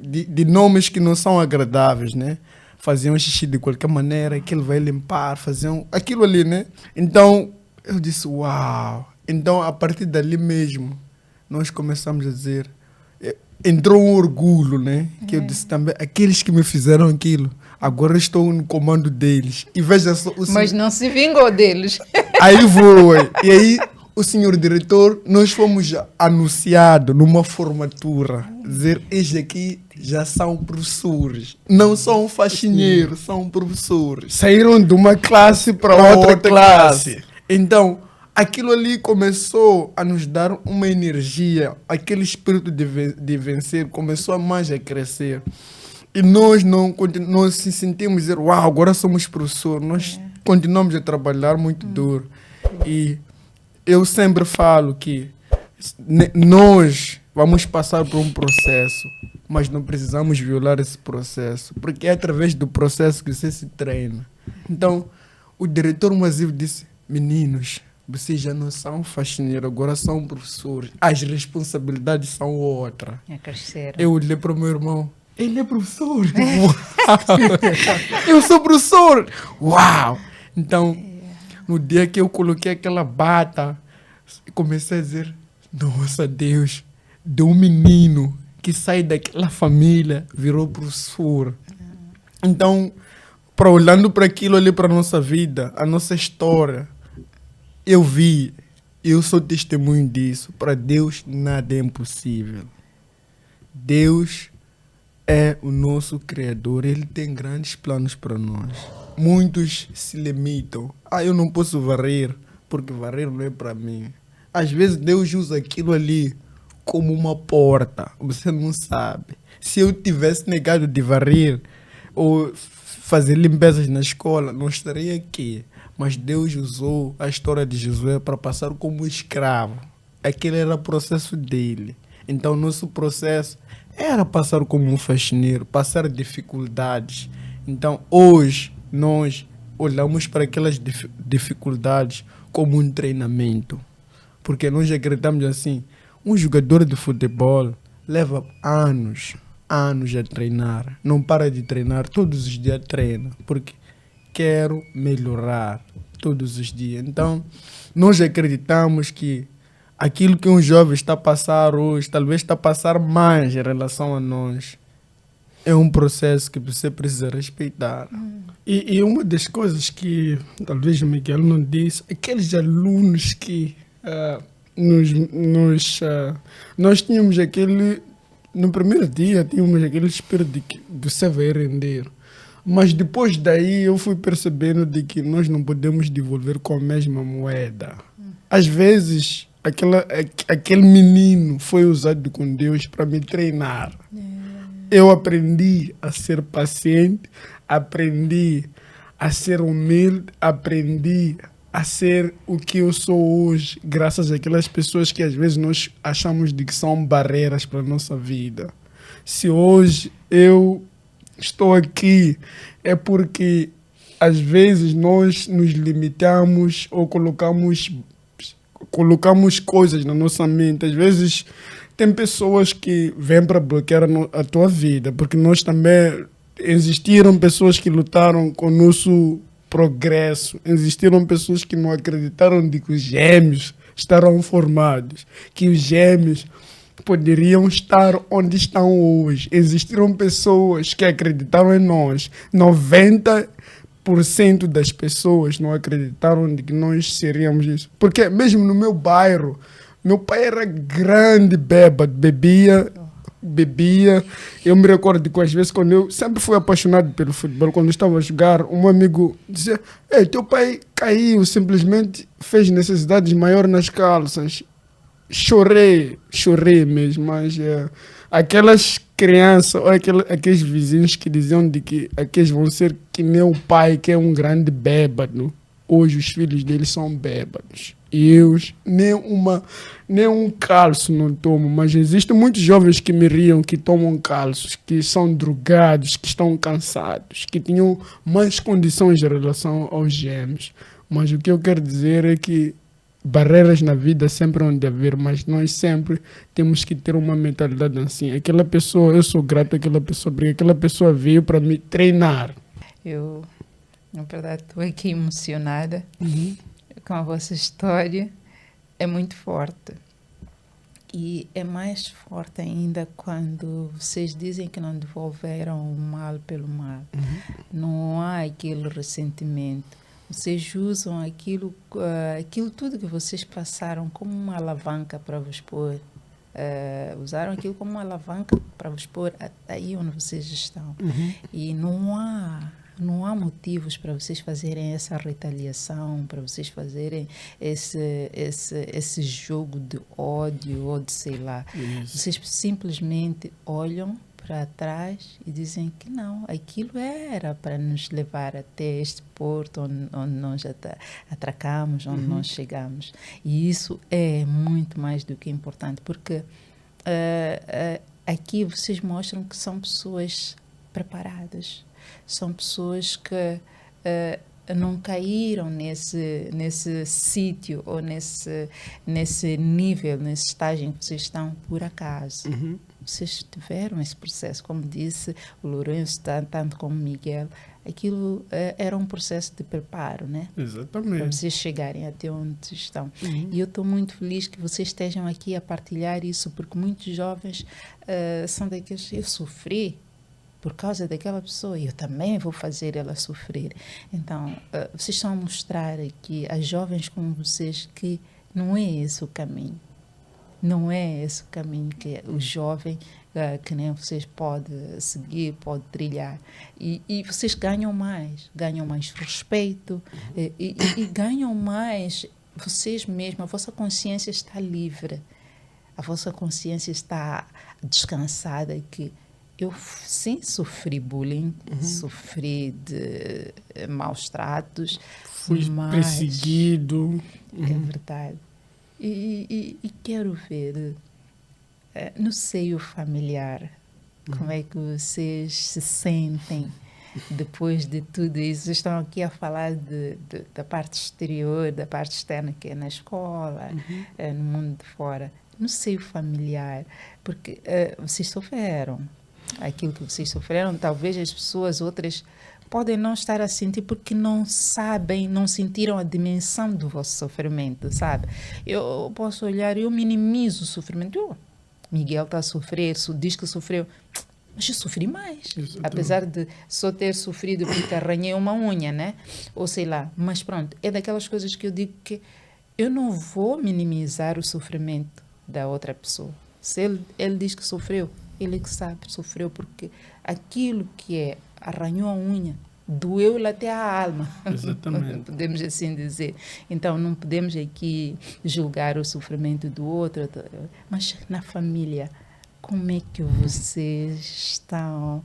de nomes que não são agradáveis, né? Faziam xixi de qualquer maneira, que ele vai limpar, faziam aquilo ali, né? Então, eu disse, uau! Então, a partir dali mesmo, nós começamos a dizer, entrou um orgulho, né? Que eu disse também, aqueles que me fizeram aquilo, agora eu estou no comando deles. E veja só... Mas não se vingou deles. Aí foi. E aí, o senhor diretor, nós fomos anunciados numa formatura. Dizer, estes aqui já são professores. Não são faxineiros, são professores. Saíram de uma classe para outra classe. Então, aquilo ali começou a nos dar uma energia. Aquele espírito de vencer começou a mais a crescer. E nós nós se sentimos dizer, uau, agora somos professores. Nós continuamos a trabalhar muito duro. E eu sempre falo que nós vamos passar por um processo, mas não precisamos violar esse processo, porque é através do processo que você se treina. Então, o diretor Mazil disse, meninos, vocês já não são faxineiros, agora são professores. As responsabilidades são outras. Eu olhei para o meu irmão, ele é professor. Eu sou professor. Uau! Então, no dia que eu coloquei aquela bata, comecei a dizer, nossa Deus, de um menino que sai daquela família, virou professor. Então, olhando para aquilo ali, para a nossa vida, a nossa história, eu sou testemunho disso. Para Deus, nada é impossível. Deus é o nosso Criador, Ele tem grandes planos para nós. Muitos se limitam. Eu não posso varrer, porque varrer não é para mim. Às vezes Deus usa aquilo ali como uma porta. Você não sabe. Se eu tivesse negado de varrer ou fazer limpezas na escola, não estaria aqui. Mas Deus usou a história de Josué para passar como escravo. Aquele era o processo dele. Então, nosso processo era passar como um faxineiro, passar dificuldades. Então, hoje, nós olhamos para aquelas dificuldades como um treinamento. Porque nós acreditamos assim, um jogador de futebol leva anos a treinar. Não para de treinar, todos os dias treina. Porque quero melhorar todos os dias. Então, nós acreditamos que aquilo que um jovem está a passar hoje, talvez está a passar mais em relação a nós. É um processo que você precisa respeitar. E uma das coisas que talvez o Miguel não disse, aqueles alunos que nós tínhamos aquele, no primeiro dia tínhamos aquele espírito de que você vai render. Mas depois daí eu fui percebendo de que nós não podemos devolver com a mesma moeda. Às vezes, aquele menino foi usado com Deus para me treinar. Eu aprendi a ser paciente, aprendi a ser humilde, aprendi a ser o que eu sou hoje, graças àquelas pessoas que às vezes nós achamos de que são barreiras para a nossa vida. Se hoje eu estou aqui, é porque às vezes nós nos limitamos ou colocamos coisas na nossa mente. Às vezes tem pessoas que vêm para bloquear a tua vida, porque nós também existiram pessoas que lutaram com o nosso progresso, existiram pessoas que não acreditaram de que os gêmeos estarão formados, que os gêmeos poderiam estar onde estão hoje. Existiram pessoas que acreditaram em nós. 90% das pessoas não acreditaram de que nós seríamos isso. Porque mesmo no meu bairro, meu pai era grande bêbado, bebia. Eu me recordo de que às vezes, quando eu sempre fui apaixonado pelo futebol, quando eu estava a jogar, um amigo dizia, teu pai caiu, simplesmente fez necessidades maiores nas calças. Chorei mesmo, mas aquelas crianças ou aqueles vizinhos que diziam de que aqueles vão ser que nem o pai, que é um grande bêbado, hoje os filhos deles são bêbados. Eu nem um calço não tomo, mas existem muitos jovens que me riam, que tomam calços, que são drogados, que estão cansados, que tinham mais condições em relação aos gêmeos. Mas o que eu quero dizer é que barreiras na vida sempre hão de haver, mas nós sempre temos que ter uma mentalidade assim. Aquela pessoa, eu sou grato àquela pessoa, porque aquela pessoa veio para me treinar. Eu, na verdade, estou aqui emocionada com a vossa história. É muito forte. E é mais forte ainda quando vocês dizem que não devolveram o mal pelo mal. Não há aquele ressentimento. Vocês usam aquilo tudo que vocês passaram como uma alavanca para vos pôr. Usaram aquilo como uma alavanca para vos pôr aí onde vocês estão. E não há motivos para vocês fazerem essa retaliação, para vocês fazerem esse jogo de ódio ou de sei lá. Isso. Vocês simplesmente olham para trás e dizem que não, aquilo era para nos levar até este porto onde nós atracamos, onde nós chegamos. E isso é muito mais do que importante, porque aqui vocês mostram que são pessoas preparadas, são pessoas que não caíram nesse sítio ou nesse nível, nesse estágio em que vocês estão por acaso. Vocês tiveram esse processo, como disse o Lourenço, tanto como o Miguel, aquilo era um processo de preparo, né? Exatamente. Para vocês chegarem até onde estão. E eu estou muito feliz que vocês estejam aqui a partilhar isso, porque muitos jovens são daqueles, eu sofri por causa daquela pessoa, eu também vou fazer ela sofrer. Então, vocês estão a mostrar aqui a jovens como vocês que não é esse o caminho. Não é esse o caminho que o jovem, que nem vocês pode seguir, pode trilhar. E vocês ganham mais respeito e ganham mais vocês mesmos. A vossa consciência está livre, a vossa consciência está descansada. Que eu sim sofri bullying, sofri de maus tratos, Fui perseguido. É verdade. E quero ver no seio familiar como é que vocês se sentem depois de tudo isso. Vocês estão aqui a falar da parte exterior, da parte externa, que é na escola, no mundo de fora. No seio familiar, porque vocês sofreram aquilo que vocês sofreram. Talvez as pessoas outras podem não estar a sentir porque não sabem, não sentiram a dimensão do vosso sofrimento, sabe? Eu posso olhar, eu minimizo o sofrimento. Miguel está a sofrer, diz que sofreu, mas eu sofri mais. Exatamente. Apesar de só ter sofrido porque arranhei uma unha, né? Ou sei lá, mas pronto, é daquelas coisas que eu digo que eu não vou minimizar o sofrimento da outra pessoa. Se ele diz que sofreu, ele que sabe, sofreu porque aquilo que arranhou a unha, doeu-lhe até a alma. Exatamente. Podemos assim dizer. Então, não podemos aqui julgar o sofrimento do outro, mas na família, como é que vocês estão?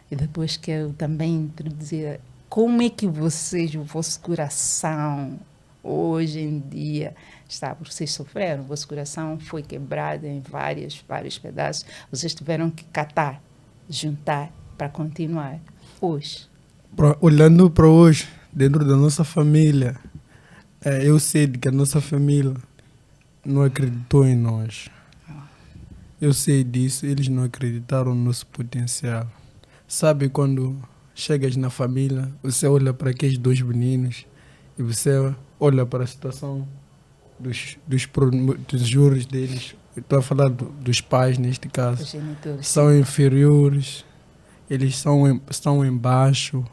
E depois quero também introduzir como é que vocês, o vosso coração, hoje em dia, está, porque vocês sofreram, o vosso coração foi quebrado em vários pedaços, vocês tiveram que catar, juntar para continuar. Hoje. Olhando para hoje, dentro da nossa família, eu sei que a nossa família não acreditou em nós. Eu sei disso, eles não acreditaram no nosso potencial. Sabe quando chegas na família, você olha para aqueles dois meninos e você olha para a situação dos juros deles. Eu estou a falar dos pais, neste caso. São inferiores, eles estão embaixo.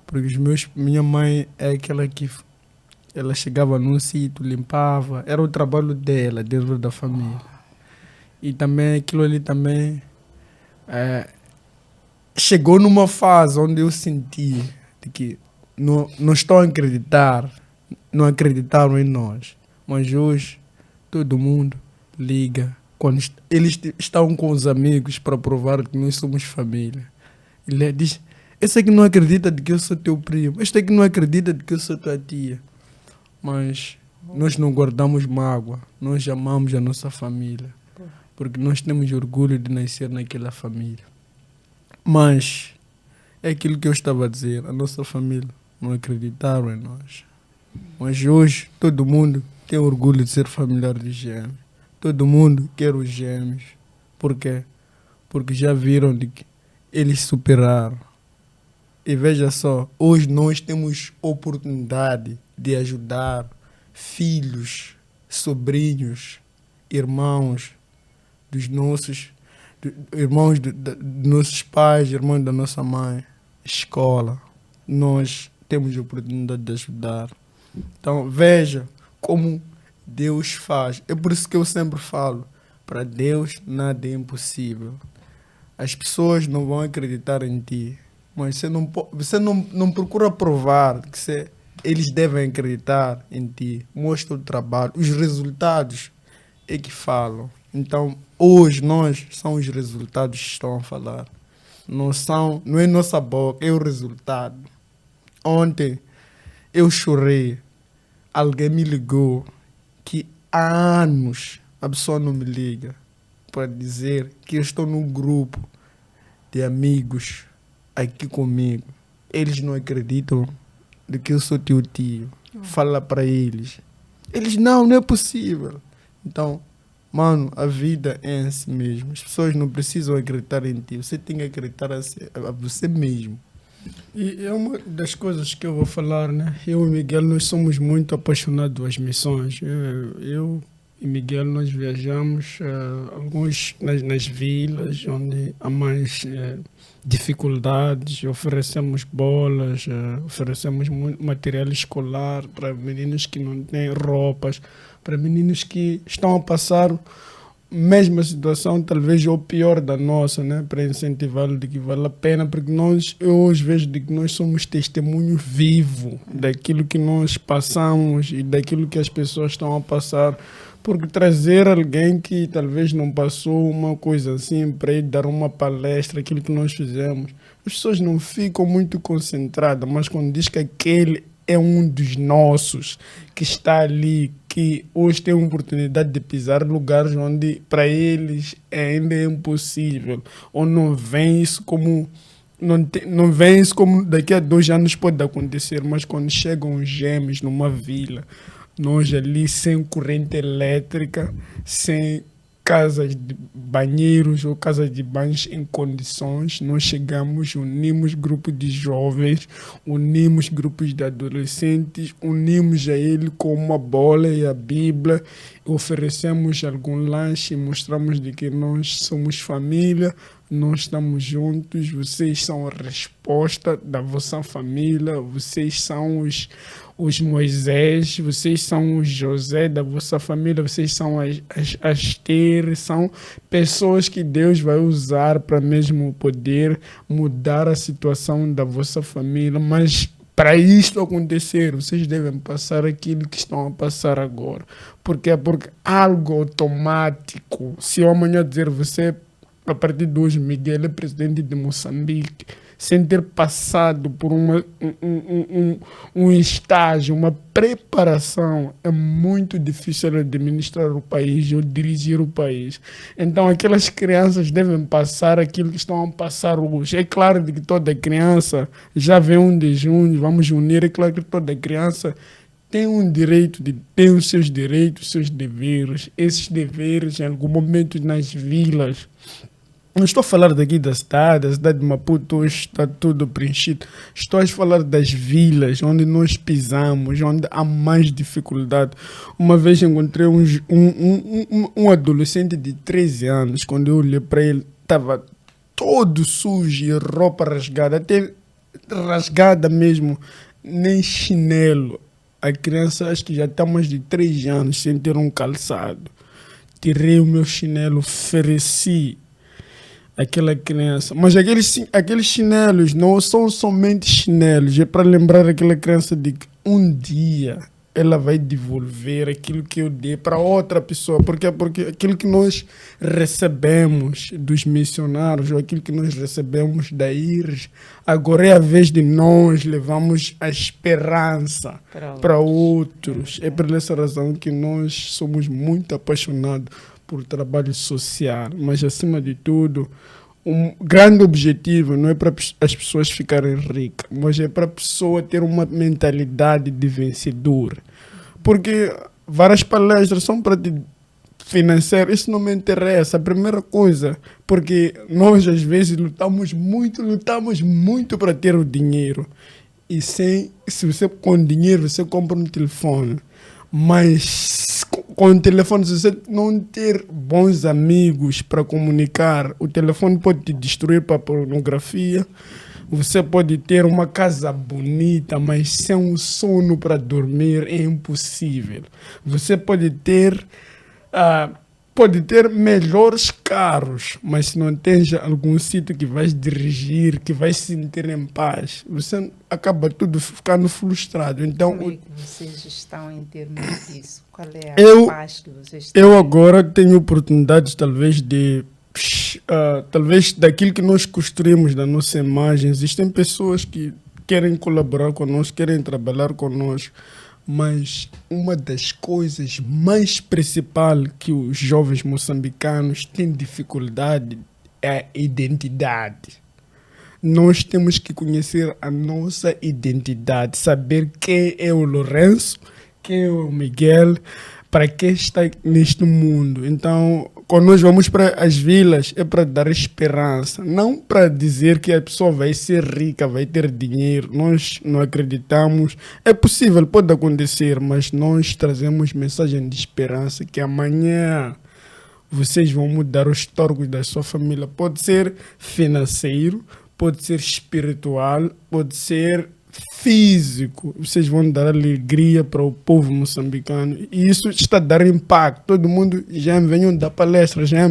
Porque minha mãe é aquela que ela chegava num sítio, limpava. Era o trabalho dela dentro da família. E também aquilo ali também chegou numa fase onde eu senti de que não estão a acreditar, não acreditaram em nós. Mas hoje todo mundo liga. Quando eles estão com os amigos para provar que nós somos família. Ele diz, esse aqui não acredita de que eu sou teu primo. Este aqui não acredita de que eu sou tua tia. Mas Nós não guardamos mágoa, nós amamos a nossa família, porque nós temos orgulho de nascer naquela família. Mas é aquilo que eu estava a dizer, a nossa família não acreditaram em nós. Mas hoje todo mundo tem orgulho de ser familiar de gêmeos. Todo mundo quer os gêmeos. Por quê? Porque já viram de que eles superaram. E veja só, hoje nós temos oportunidade de ajudar filhos, sobrinhos, irmãos dos nossos, irmãos dos nossos pais, irmãos da nossa mãe, escola. Nós temos a oportunidade de ajudar. Então veja como Deus faz. É por isso que eu sempre falo, para Deus nada é impossível. As pessoas não vão acreditar em ti, mas você não procura provar que eles devem acreditar em ti. Mostra o trabalho, os resultados é que falam. Então, hoje são os resultados que estão a falar. Não é nossa boca, é o resultado. Ontem eu chorei, alguém me ligou que há anos a pessoa não me liga para dizer que eu estou num grupo de amigos aqui comigo. Eles não acreditam de que eu sou teu tio. Fala para eles. Eles não é possível. Então, mano, a vida é assim mesmo. As pessoas não precisam acreditar em ti. Você tem que acreditar a você mesmo. E é uma das coisas que eu vou falar, né? Eu e Miguel, nós somos muito apaixonados às missões. Eu e Miguel, nós viajamos alguns nas vilas onde há mais dificuldades, oferecemos bolas, oferecemos material escolar para meninos que não têm roupas, para meninos que estão a passar mesma situação, talvez ou pior da nossa, né? Para incentivá-lo de que vale a pena, porque eu hoje vejo de que nós somos testemunho vivo daquilo que nós passamos e daquilo que as pessoas estão a passar. Porque trazer alguém que talvez não passou uma coisa assim para ele dar uma palestra, aquilo que nós fizemos, as pessoas não ficam muito concentradas, mas quando diz que aquele é um dos nossos, que está ali, que hoje tem a oportunidade de pisar em lugares onde para eles ainda é impossível, ou não vem isso como... Não vem isso como daqui a 2 anos pode acontecer, mas quando chegam os gêmeos numa vila, nós ali sem corrente elétrica, sem casas de banheiros ou casas de banhos em condições, nós chegamos, unimos grupos de jovens, unimos grupos de adolescentes, unimos a ele com uma bola e a Bíblia, oferecemos algum lanche, mostramos de que nós somos família, nós estamos juntos, vocês são a resposta da vossa família, vocês são os Moisés, vocês são os José da vossa família, vocês são as Ter, são pessoas que Deus vai usar para mesmo poder mudar a situação da vossa família, mas para isto acontecer, vocês devem passar aquilo que estão a passar agora. Porque algo automático, se eu amanhã dizer você, a partir de hoje, Miguel é presidente de Moçambique, sem ter passado por um estágio, uma preparação, é muito difícil administrar o país ou dirigir o país. Então, aquelas crianças devem passar aquilo que estão a passar hoje. É claro que toda criança, já vem 1 de junho, vamos unir, é claro que toda criança tem um direito, tem os seus direitos, os seus deveres. Esses deveres, em algum momento, nas vilas. Não estou a falar daqui da cidade de Maputo hoje está tudo preenchido. Estou a falar das vilas onde nós pisamos, onde há mais dificuldade. Uma vez encontrei um adolescente de 13 anos, quando eu olhei para ele, estava todo sujo e roupa rasgada, até rasgada mesmo, nem chinelo. A criança acho que já está mais de 3 anos sem ter um calçado. Tirei o meu chinelo, ofereci aquela criança. Mas aqueles chinelos não são somente chinelos. É para lembrar aquela criança de que um dia ela vai devolver aquilo que eu dei para outra pessoa. Porque aquilo que nós recebemos dos missionários, ou aquilo que nós recebemos da IRS, agora é a vez de nós levarmos a esperança para outros. É por essa razão que nós somos muito apaixonados por trabalho social, mas acima de tudo, um grande objetivo não é para as pessoas ficarem ricas, mas é para a pessoa ter uma mentalidade de vencedor. Porque várias palestras são para te financiar, isso não me interessa. A primeira coisa, porque nós às vezes lutamos muito para ter o dinheiro. E se você com dinheiro, você compra um telefone. Mas com o telefone, se você não ter bons amigos para comunicar, o telefone pode te destruir para a pornografia. Você pode ter uma casa bonita, mas sem um sono para dormir é impossível. Você pode ter melhores carros, mas se não tens algum sítio que vais dirigir, que vais se sentir em paz, você acaba tudo ficando frustrado. Então, como é que vocês estão em termos disso? Qual é a paz que vocês têm? Eu agora tenho oportunidades, talvez daquilo que nós construímos da nossa imagem. Existem pessoas que querem colaborar conosco, querem trabalhar conosco, mas uma das coisas mais principais que os jovens moçambicanos têm dificuldade é a identidade. Nós temos que conhecer a nossa identidade, saber quem é o Lourenço, quem é o Miguel, para que está neste mundo. Então, quando nós vamos para as vilas, é para dar esperança, não para dizer que a pessoa vai ser rica, vai ter dinheiro. Nós não acreditamos. É possível, pode acontecer, mas nós trazemos mensagem de esperança que amanhã vocês vão mudar os histórico da sua família. Pode ser financeiro, pode ser espiritual, pode ser físico. Vocês vão dar alegria para o povo moçambicano e isso está a dar impacto. Todo mundo já venham dar palestras, já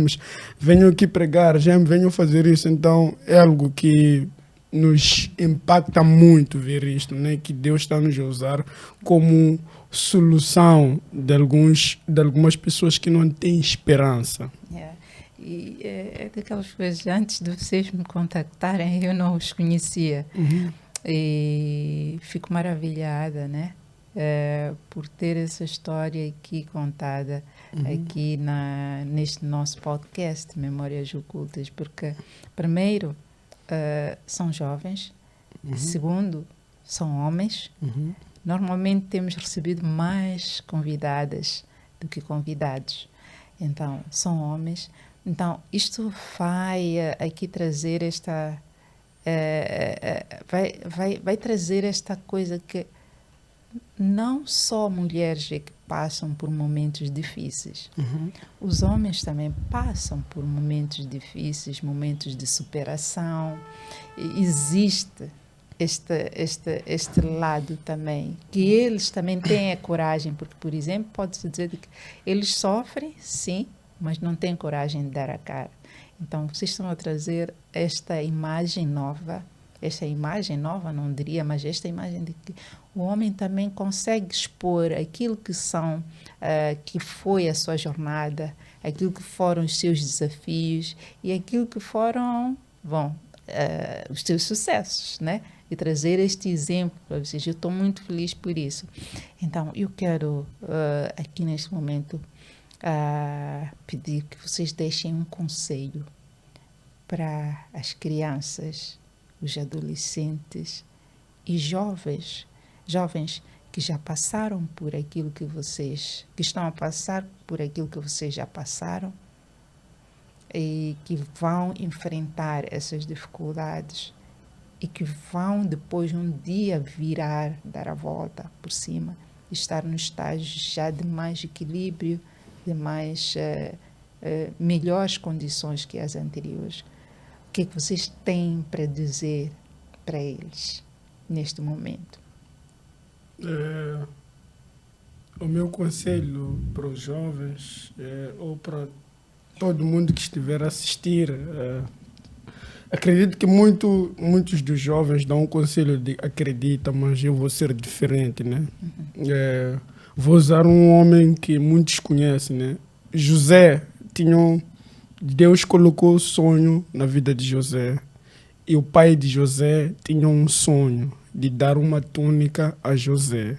venham aqui pregar, já venham fazer isso. Então é algo que nos impacta muito ver isto, né? Que Deus está nos a usar como solução de algumas pessoas que não têm esperança. E é daquelas coisas, antes de vocês me contactarem, eu não os conhecia. E fico maravilhada, né? Por ter essa história aqui contada aqui neste nosso podcast, Memórias Ocultas, porque, primeiro, são jovens, segundo, são homens. Normalmente temos recebido mais convidadas do que convidados. Então, são homens. Então, isto vai aqui trazer esta... vai trazer esta coisa que não só mulheres é que passam por momentos difíceis. Os homens também passam por momentos difíceis, momentos de superação. E existe este lado também, que eles também têm a coragem, porque, por exemplo, pode-se dizer que eles sofrem, sim, mas não têm coragem de dar a cara. Então, vocês estão a trazer esta imagem nova, não diria, mas esta imagem de que o homem também consegue expor aquilo que que foi a sua jornada, aquilo que foram os seus desafios e aquilo que foram, os seus sucessos, né? E trazer este exemplo para vocês. Eu estou muito feliz por isso. Então, eu quero, aqui neste momento, pedir que vocês deixem um conselho para as crianças, os adolescentes e jovens que já passaram por aquilo que estão a passar por aquilo que vocês já passaram e que vão enfrentar essas dificuldades e que vão depois um dia dar a volta por cima, estar no estágio já de mais equilíbrio, de mais melhores condições que as anteriores. O que é que vocês têm para dizer para eles neste momento? O meu conselho para os jovens ou para todo mundo que estiver a assistir Acredito que muitos dos jovens dão um conselho de acredita, mas eu vou ser diferente, né? Vou usar um homem que muitos conhecem, né? José Deus colocou o sonho na vida de José. E o pai de José tinha um sonho de dar uma túnica a José.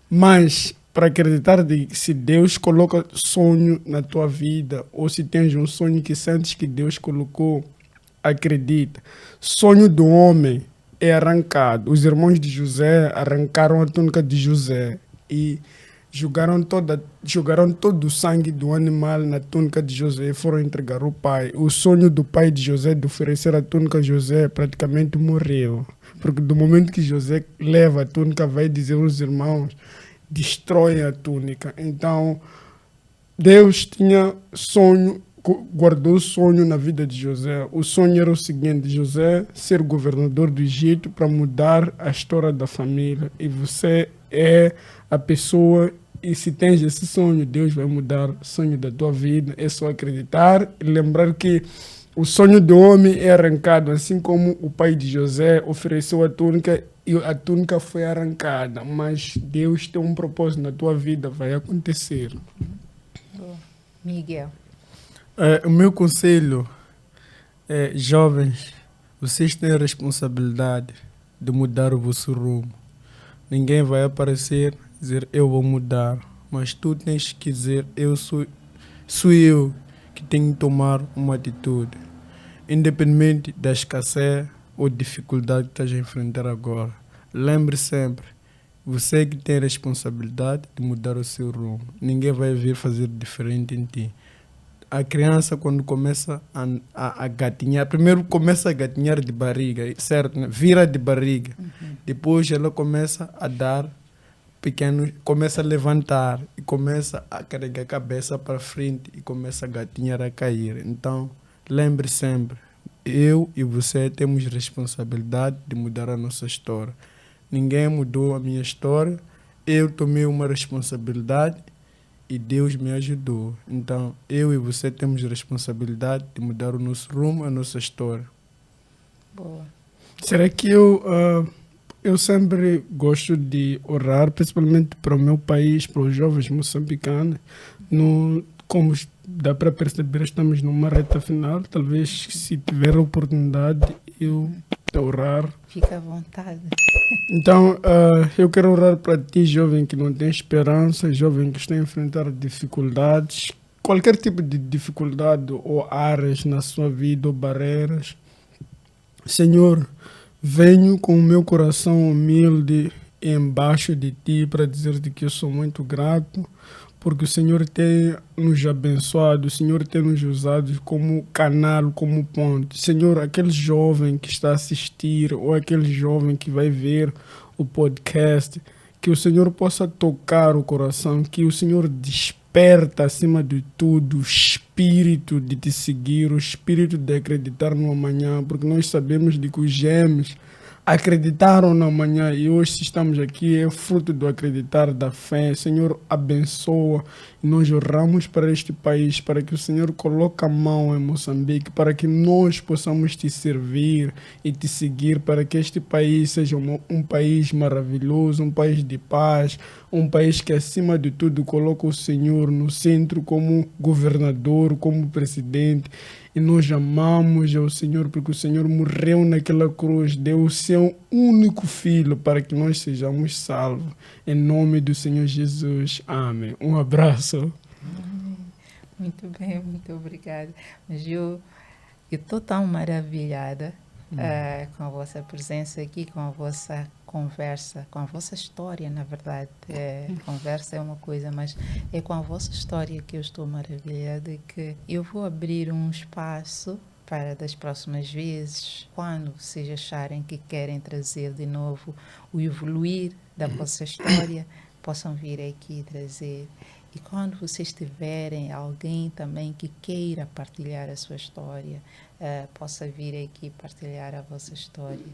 Mas, para acreditar que se Deus coloca sonho na tua vida, ou se tens um sonho que sentes que Deus colocou, acredita. Sonho do homem é arrancado. Os irmãos de José arrancaram a túnica de José e jogaram todo o sangue do animal na túnica de José e foram entregar ao pai. O sonho do pai de José de oferecer a túnica a José praticamente morreu. Porque do momento que José leva a túnica, vai dizer aos irmãos, destroem a túnica. Então, Deus tinha sonho, guardou o sonho na vida de José. O sonho era o seguinte: José ser governador do Egito para mudar a história da família. E você é a pessoa, e se tens esse sonho, Deus vai mudar o sonho da tua vida. É só acreditar e lembrar que o sonho do homem é arrancado, assim como o pai de José ofereceu a túnica e a túnica foi arrancada. Mas Deus tem um propósito na tua vida, vai acontecer. Miguel. O meu conselho é, jovens, vocês têm a responsabilidade de mudar o vosso rumo. Ninguém vai aparecer e dizer eu vou mudar, mas tu tens que dizer sou eu que tenho que tomar uma atitude, independente da escassez ou dificuldade que estás a enfrentar agora. Lembre sempre, você que tem a responsabilidade de mudar o seu rumo. Ninguém vai vir fazer diferente em ti. A criança, quando começa a gatinhar, primeiro começa a gatinhar de barriga, certo? Né? Vira de barriga. Depois ela começa a dar pequeno, começa a levantar e começa a carregar a cabeça para frente e começa a gatinhar, a cair. Então, lembre sempre, eu e você temos responsabilidade de mudar a nossa história. Ninguém mudou a minha história, eu tomei uma responsabilidade e Deus me ajudou. Então, eu e você temos responsabilidade de mudar o nosso rumo, a nossa história. Boa. Será que eu sempre gosto de orar, principalmente para o meu país, para os jovens moçambicanos. Como dá para perceber, estamos numa reta final. Talvez, se tiver a oportunidade, eu orar. Fica à vontade. Então, eu quero orar para ti, jovem que não tem esperança, jovem que está a enfrentar dificuldades, qualquer tipo de dificuldade ou áreas na sua vida ou barreiras. Senhor, venho com o meu coração humilde embaixo de ti para dizer-te que eu sou muito grato, porque o Senhor tem nos abençoado, o Senhor tem nos usado como canal, como ponte. Senhor, aquele jovem que está a assistir ou aquele jovem que vai ver o podcast, que o Senhor possa tocar o coração, que o Senhor desperta acima de tudo o espírito de te seguir, o espírito de acreditar no amanhã, porque nós sabemos de que os gêmeos acreditaram no amanhã e hoje se estamos aqui é fruto do acreditar da fé. Senhor, abençoa e nós oramos para este país, para que o Senhor coloque a mão em Moçambique, para que nós possamos te servir e te seguir, para que este país seja um país maravilhoso, um país de paz, um país que acima de tudo coloca o Senhor no centro como governador, como presidente. E nós amamos ao Senhor porque o Senhor morreu naquela cruz, deu o seu único filho para que nós sejamos salvos. Em nome do Senhor Jesus. Amém. Um abraço. Muito bem, muito obrigada. Mas eu estou tão maravilhada com a vossa presença aqui, com a vossa conversa, com a vossa história, na verdade. Conversa é uma coisa, mas é com a vossa história que eu estou maravilhada e que eu vou abrir um espaço para das próximas vezes, quando vocês acharem que querem trazer de novo o evoluir da vossa história, possam vir aqui trazer. E quando vocês tiverem alguém também que queira partilhar a sua história, possa vir aqui partilhar a vossa história,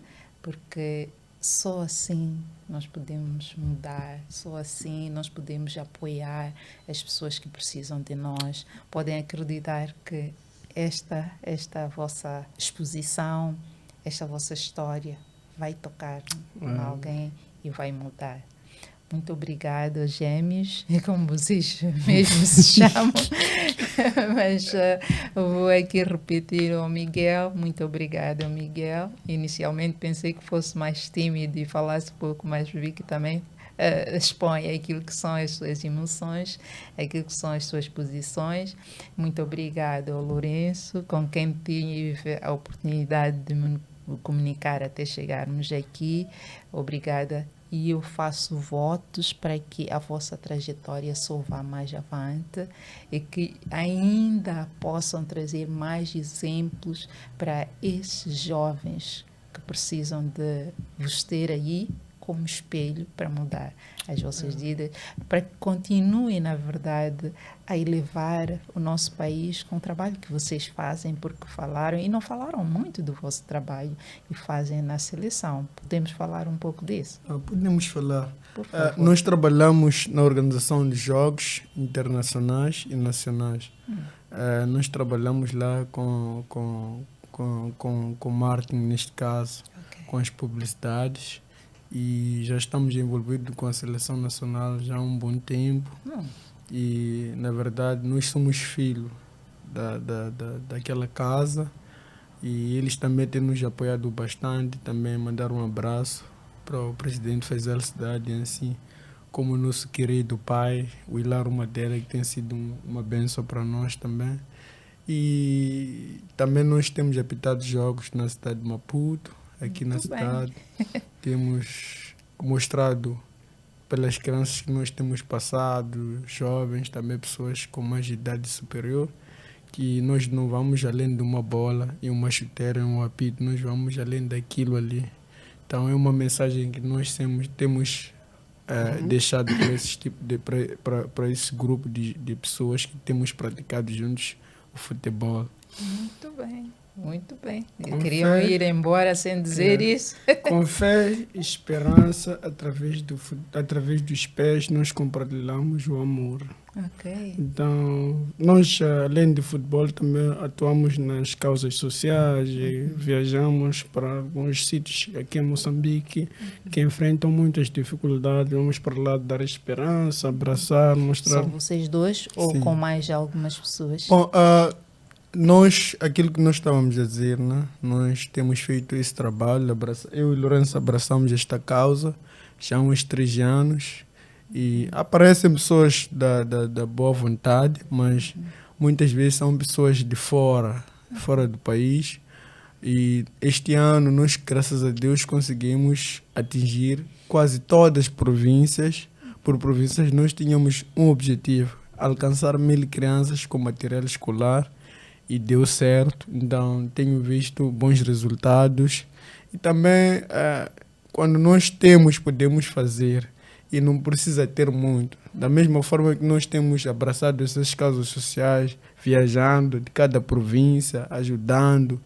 porque só assim nós podemos mudar, só assim nós podemos apoiar as pessoas que precisam de nós. Podem acreditar que esta vossa exposição, esta vossa história vai tocar em alguém e vai mudar. Muito obrigada, gêmeos, como vocês mesmo se chamam. Mas vou aqui repetir ao Miguel. Muito obrigada, Miguel. Inicialmente pensei que fosse mais tímido e falasse um pouco mais, vi que também expõe aquilo que são as suas emoções, aquilo que são as suas posições. Muito obrigada ao Lourenço, com quem tive a oportunidade de me comunicar até chegarmos aqui. Obrigada. E eu faço votos para que a vossa trajetória só vá mais avante e que ainda possam trazer mais exemplos para esses jovens que precisam de vos ter aí como espelho para mudar as vossas vidas, para que continuem, na verdade, a elevar o nosso país com o trabalho que vocês fazem, porque falaram, e não falaram muito do vosso trabalho que fazem na seleção. Podemos falar um pouco disso? Podemos falar. Por favor. Nós trabalhamos na organização de jogos internacionais e nacionais. Nós trabalhamos lá com marketing, neste caso, com as publicidades. E já estamos envolvidos com a seleção nacional já há um bom tempo. E, na verdade, nós somos filhos daquela casa e eles também têm nos apoiado bastante. Também mandar um abraço para o presidente Faisal Cidade, assim como o nosso querido pai, o Hilário Madeira, que tem sido uma bênção para nós também. E também nós temos apitado jogos na cidade de Maputo, aqui na cidade. Temos mostrado pelas crianças que nós temos passado, jovens, também pessoas com mais idade superior, que nós não vamos além de uma bola e uma chuteira e um apito, nós vamos além daquilo ali. Então é uma mensagem que nós temos deixado para esse tipo para esse grupo de pessoas que temos praticado juntos o futebol. Muito bem. Muito bem. Queriam ir embora sem dizer isso. Com fé e esperança, através dos pés, nós compartilhamos o amor. Ok. Então, nós, além de futebol, também atuamos nas causas sociais, viajamos para alguns sítios aqui em Moçambique que enfrentam muitas dificuldades. Vamos para lá dar esperança, abraçar, mostrar. Só vocês dois ou Sim. com mais algumas pessoas? Bom, aquilo que nós estávamos a dizer, né? Nós temos feito esse trabalho, eu e Lourenço abraçamos esta causa já há uns 3 anos e aparecem pessoas da boa vontade, mas muitas vezes são pessoas de fora do país. E este ano nós, graças a Deus, conseguimos atingir quase todas as províncias. Por províncias nós tínhamos um objetivo, alcançar 1000 crianças com material escolar. E deu certo, então tenho visto bons resultados. E também, quando nós temos, podemos fazer. E não precisa ter muito. Da mesma forma que nós temos abraçado essas causas sociais, viajando de cada província, ajudando.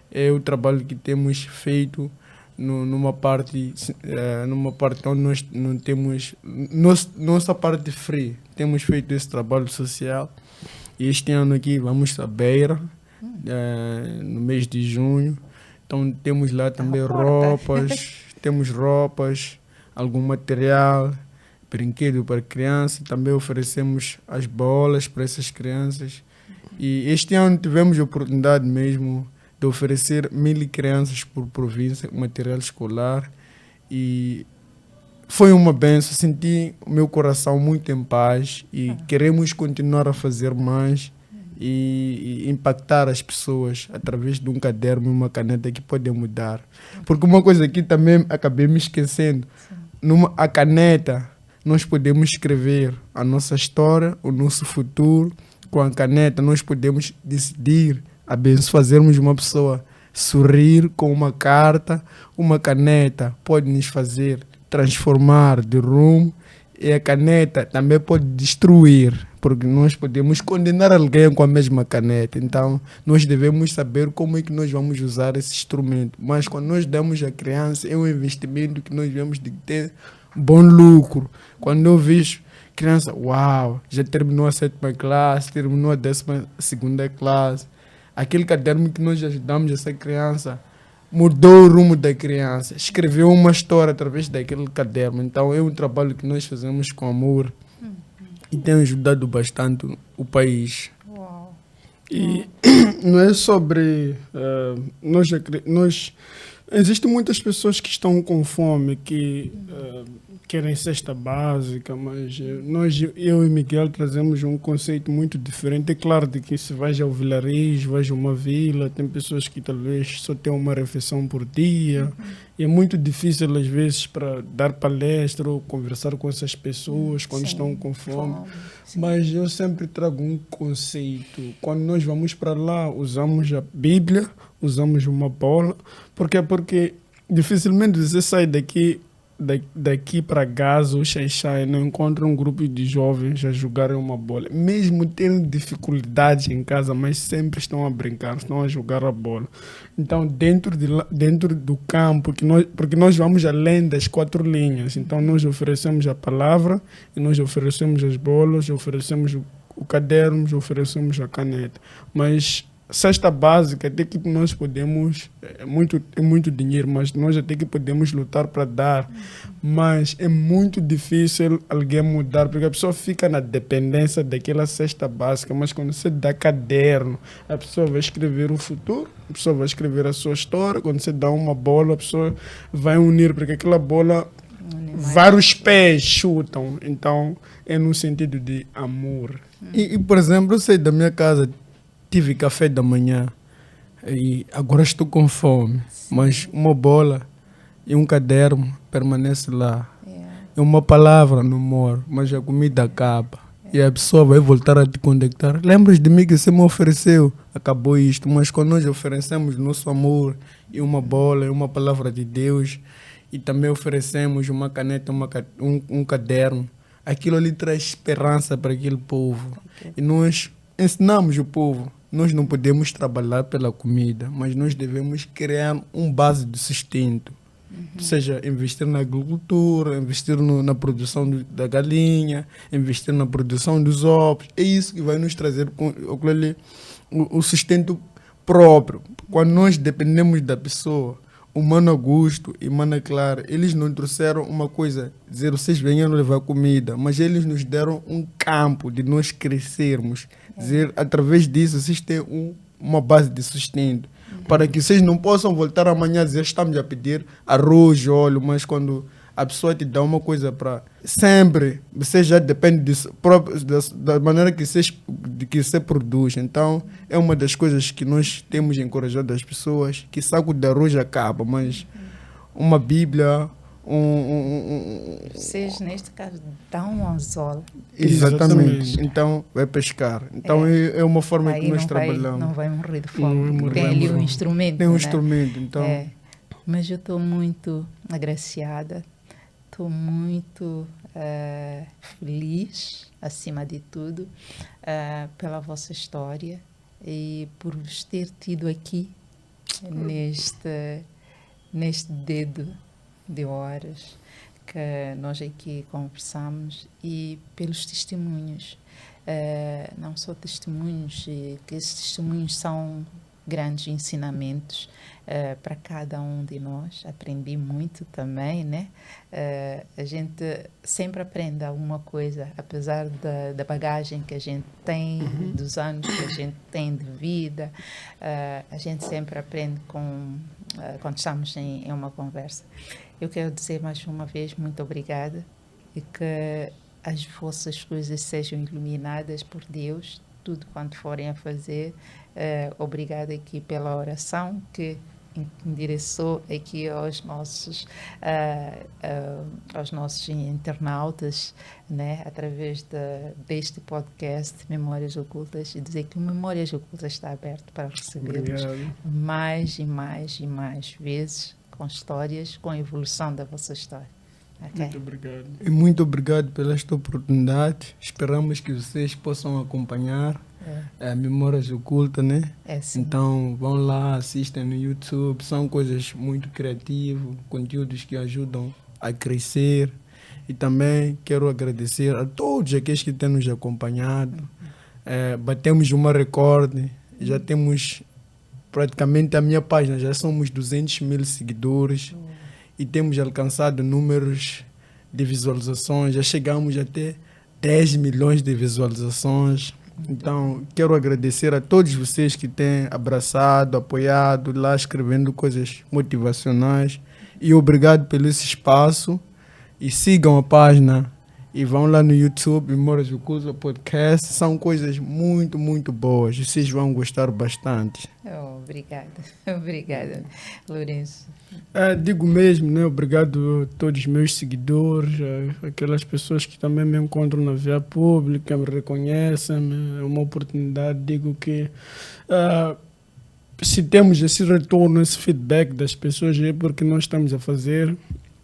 É o trabalho que temos feito numa parte onde nós não temos... Nossa parte free. Temos feito esse trabalho social. E este ano aqui vamos a Beira, no mês de junho. Então temos lá também roupas, algum material, brinquedo para criança. Também oferecemos as bolas para essas crianças. E este ano tivemos a oportunidade mesmo de oferecer 1000 crianças por província com material escolar. E foi uma benção, senti o meu coração muito em paz e queremos continuar a fazer mais e impactar as pessoas através de um caderno e uma caneta que podem mudar. Porque uma coisa que também acabei me esquecendo, a caneta nós podemos escrever a nossa história, o nosso futuro. Com a caneta nós podemos decidir fazermos uma pessoa sorrir com uma carta. Uma caneta pode nos fazer transformar de rumo, e a caneta também pode destruir, porque nós podemos condenar alguém com a mesma caneta. Então nós devemos saber como é que nós vamos usar esse instrumento. Mas quando nós damos à criança, é um investimento que nós vemos de ter bom lucro. Quando eu vejo criança, uau, já terminou a 7ª classe, terminou a 12ª classe, aquele caderno que nós ajudamos essa criança mudou o rumo da criança, escreveu uma história através daquele caderno. Então é um trabalho que nós fazemos com amor e tem ajudado bastante o país. Uau. E não é sobre nós existem muitas pessoas que estão com fome, que querem cesta básica, mas eu e Miguel trazemos um conceito muito diferente. É claro de que se vais ao vilarejo, vais a uma vila, tem pessoas que talvez só têm uma refeição por dia, e é muito difícil às vezes para dar palestra ou conversar com essas pessoas quando Sim, estão com fome. Sim. Mas eu sempre trago um conceito. Quando nós vamos para lá, usamos a Bíblia, usamos uma bola. Por quê? Porque dificilmente você sai daqui para Gaza ou Xai-Xai e não encontra um grupo de jovens a jogarem uma bola. Mesmo tendo dificuldades em casa, mas sempre estão a brincar, estão a jogar a bola. Então, dentro do campo, porque nós vamos além das 4 linhas, então nós oferecemos a palavra, e nós oferecemos as bolas, oferecemos o caderno, oferecemos a caneta. Mas cesta básica, até que nós podemos, é muito dinheiro, mas nós até que podemos lutar para dar, mas é muito difícil alguém mudar, porque a pessoa fica na dependência daquela cesta básica. Mas quando você dá caderno, a pessoa vai escrever o futuro, a pessoa vai escrever a sua história. Quando você dá uma bola, a pessoa vai unir, porque aquela bola vários pés chutam, então é no sentido de amor. E por exemplo, eu sei da minha casa, tive café da manhã e agora estou com fome, mas uma bola e um caderno permanece lá. E uma palavra não morre, mas a comida acaba. E a pessoa vai voltar a te conectar. Lembras de mim que você me ofereceu? Acabou isto. Mas quando nós oferecemos nosso amor e uma bola e uma palavra de Deus, e também oferecemos uma caneta, um caderno, aquilo ali traz esperança para aquele povo. E nós ensinamos o povo. Nós não podemos trabalhar pela comida, mas nós devemos criar um base de sustento. Ou seja, investir na agricultura, investir na produção da galinha, investir na produção dos ovos. É isso que vai nos trazer o sustento próprio. Quando nós dependemos da pessoa, o Mano Augusto e Mana Clara, eles não trouxeram uma coisa, dizer vocês venham levar comida, mas eles nos deram um campo de nós crescermos. Dizer, através disso, vocês têm uma base de sustento. Para que vocês não possam voltar amanhã a dizer, estamos a pedir arroz, óleo, mas quando a pessoa te dá uma coisa para sempre, você já depende disso, da maneira que você produz. Então, é uma das coisas que nós temos encorajado as pessoas, que saco de arroz acaba, mas uma Bíblia, Vocês, neste caso, dão um anzol. Exatamente. Então, vai pescar. Então, é uma forma Aí que nós trabalhamos. Não vai morrer de fome. Tem ali um instrumento. Tem um né? instrumento, então... Mas eu estou muito agraciada, estou muito feliz, acima de tudo, pela vossa história e por vos ter tido aqui neste dedo de horas que nós aqui conversamos e pelos testemunhos. Não só testemunhos, que esses testemunhos são grandes ensinamentos para cada um de nós. Aprendi muito também, né? A gente sempre aprende alguma coisa, apesar da bagagem que a gente tem, dos anos que a gente tem de vida. A gente sempre aprende quando estamos em uma conversa. Eu quero dizer mais uma vez muito obrigada e que as vossas coisas sejam iluminadas por Deus, tudo quanto forem a fazer. Obrigada aqui pela oração que endereçou aqui aos nossos internautas, né, através deste podcast Memórias Ocultas, e dizer que o Memórias Ocultas está aberto para recebê-los mais e mais e mais vezes, com histórias, com a evolução da vossa história. Okay? Muito obrigado. E muito obrigado pela esta oportunidade. Esperamos que vocês possam acompanhar Memórias Ocultas, né? Sim. Então vão lá, assistem no YouTube. São coisas muito criativas, conteúdos que ajudam a crescer. E também quero agradecer a todos aqueles que têm nos acompanhado. Batemos uma recorde. Já temos praticamente a minha página já somos 200 mil seguidores e temos alcançado números de visualizações, já chegamos até 10 milhões de visualizações. Então, quero agradecer a todos vocês que têm abraçado, apoiado, lá escrevendo coisas motivacionais. E obrigado pelo esse espaço. E sigam a página e vão lá no YouTube, Memórias Ocultas Podcast. São coisas muito, muito boas. Vocês vão gostar bastante. Obrigada. Obrigada, Lourenço. Digo mesmo, né? Obrigado a todos os meus seguidores, aquelas pessoas que também me encontram na via pública, me reconhecem, é uma oportunidade. Digo que se temos esse retorno, esse feedback das pessoas, é porque nós estamos a fazer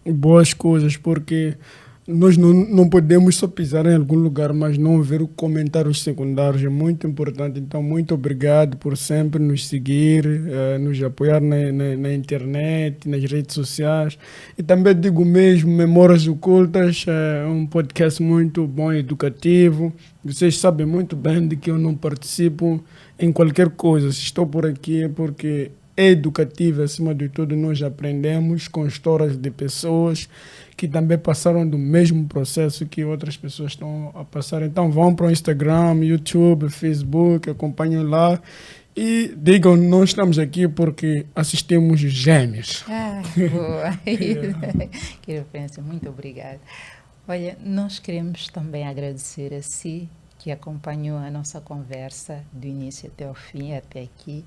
boas coisas, porque nós não podemos só pisar em algum lugar, mas não ver comentários secundários. É muito importante. Então, muito obrigado por sempre nos seguir, nos apoiar na internet, nas redes sociais. E também digo mesmo, Memórias Ocultas é um podcast muito bom e educativo. Vocês sabem muito bem de que eu não participo em qualquer coisa. Se estou por aqui é porque é educativo, acima de tudo. Nós aprendemos com histórias de pessoas que também passaram do mesmo processo que outras pessoas estão a passar. Então vão para o Instagram, YouTube, Facebook, acompanhem lá e digam, nós estamos aqui porque assistimos Gêmeos. Boa. Quero pensar, muito obrigada. Olha, nós queremos também agradecer a si que acompanhou a nossa conversa do início até o fim, até aqui.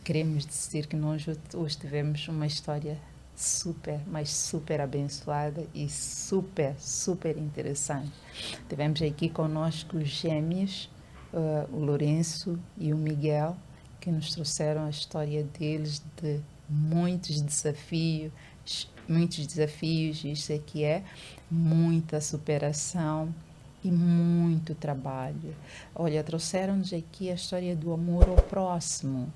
Queremos dizer que nós hoje tivemos uma história super, mas super abençoada e super, super interessante. Tivemos aqui conosco os gêmeos, o Lourenço e o Miguel, que nos trouxeram a história deles de muitos desafios, isso aqui é muita superação e muito trabalho. Olha, trouxeram-nos aqui a história do amor ao próximo.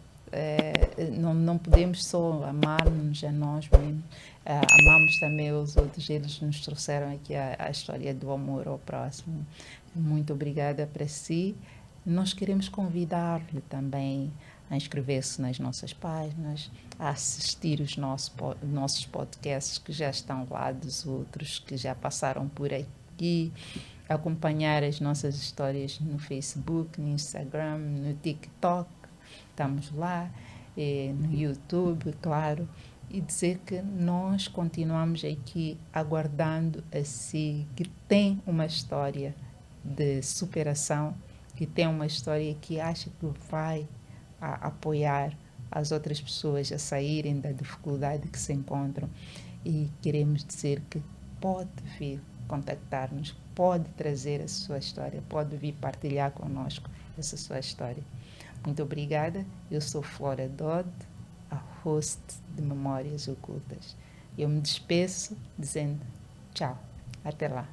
Não podemos só amar-nos a nós mesmos, amamos também os outros. Eles nos trouxeram aqui a história do amor ao próximo. Muito obrigada para si. Nós queremos convidar-lhe também a inscrever-se nas nossas páginas, a assistir os nossos podcasts que já estão lá, dos outros que já passaram por aqui, acompanhar as nossas histórias no Facebook, no Instagram, no TikTok. Estamos lá, no YouTube, claro, e dizer que nós continuamos aqui aguardando a si, que tem uma história de superação, que tem uma história que acha que vai apoiar as outras pessoas a saírem da dificuldade que se encontram. E queremos dizer que pode vir contactar-nos, pode trazer a sua história, pode vir partilhar conosco essa sua história. Muito obrigada. Eu sou Flora Dodd, a host de Memórias Ocultas. Eu me despeço dizendo tchau. Até lá.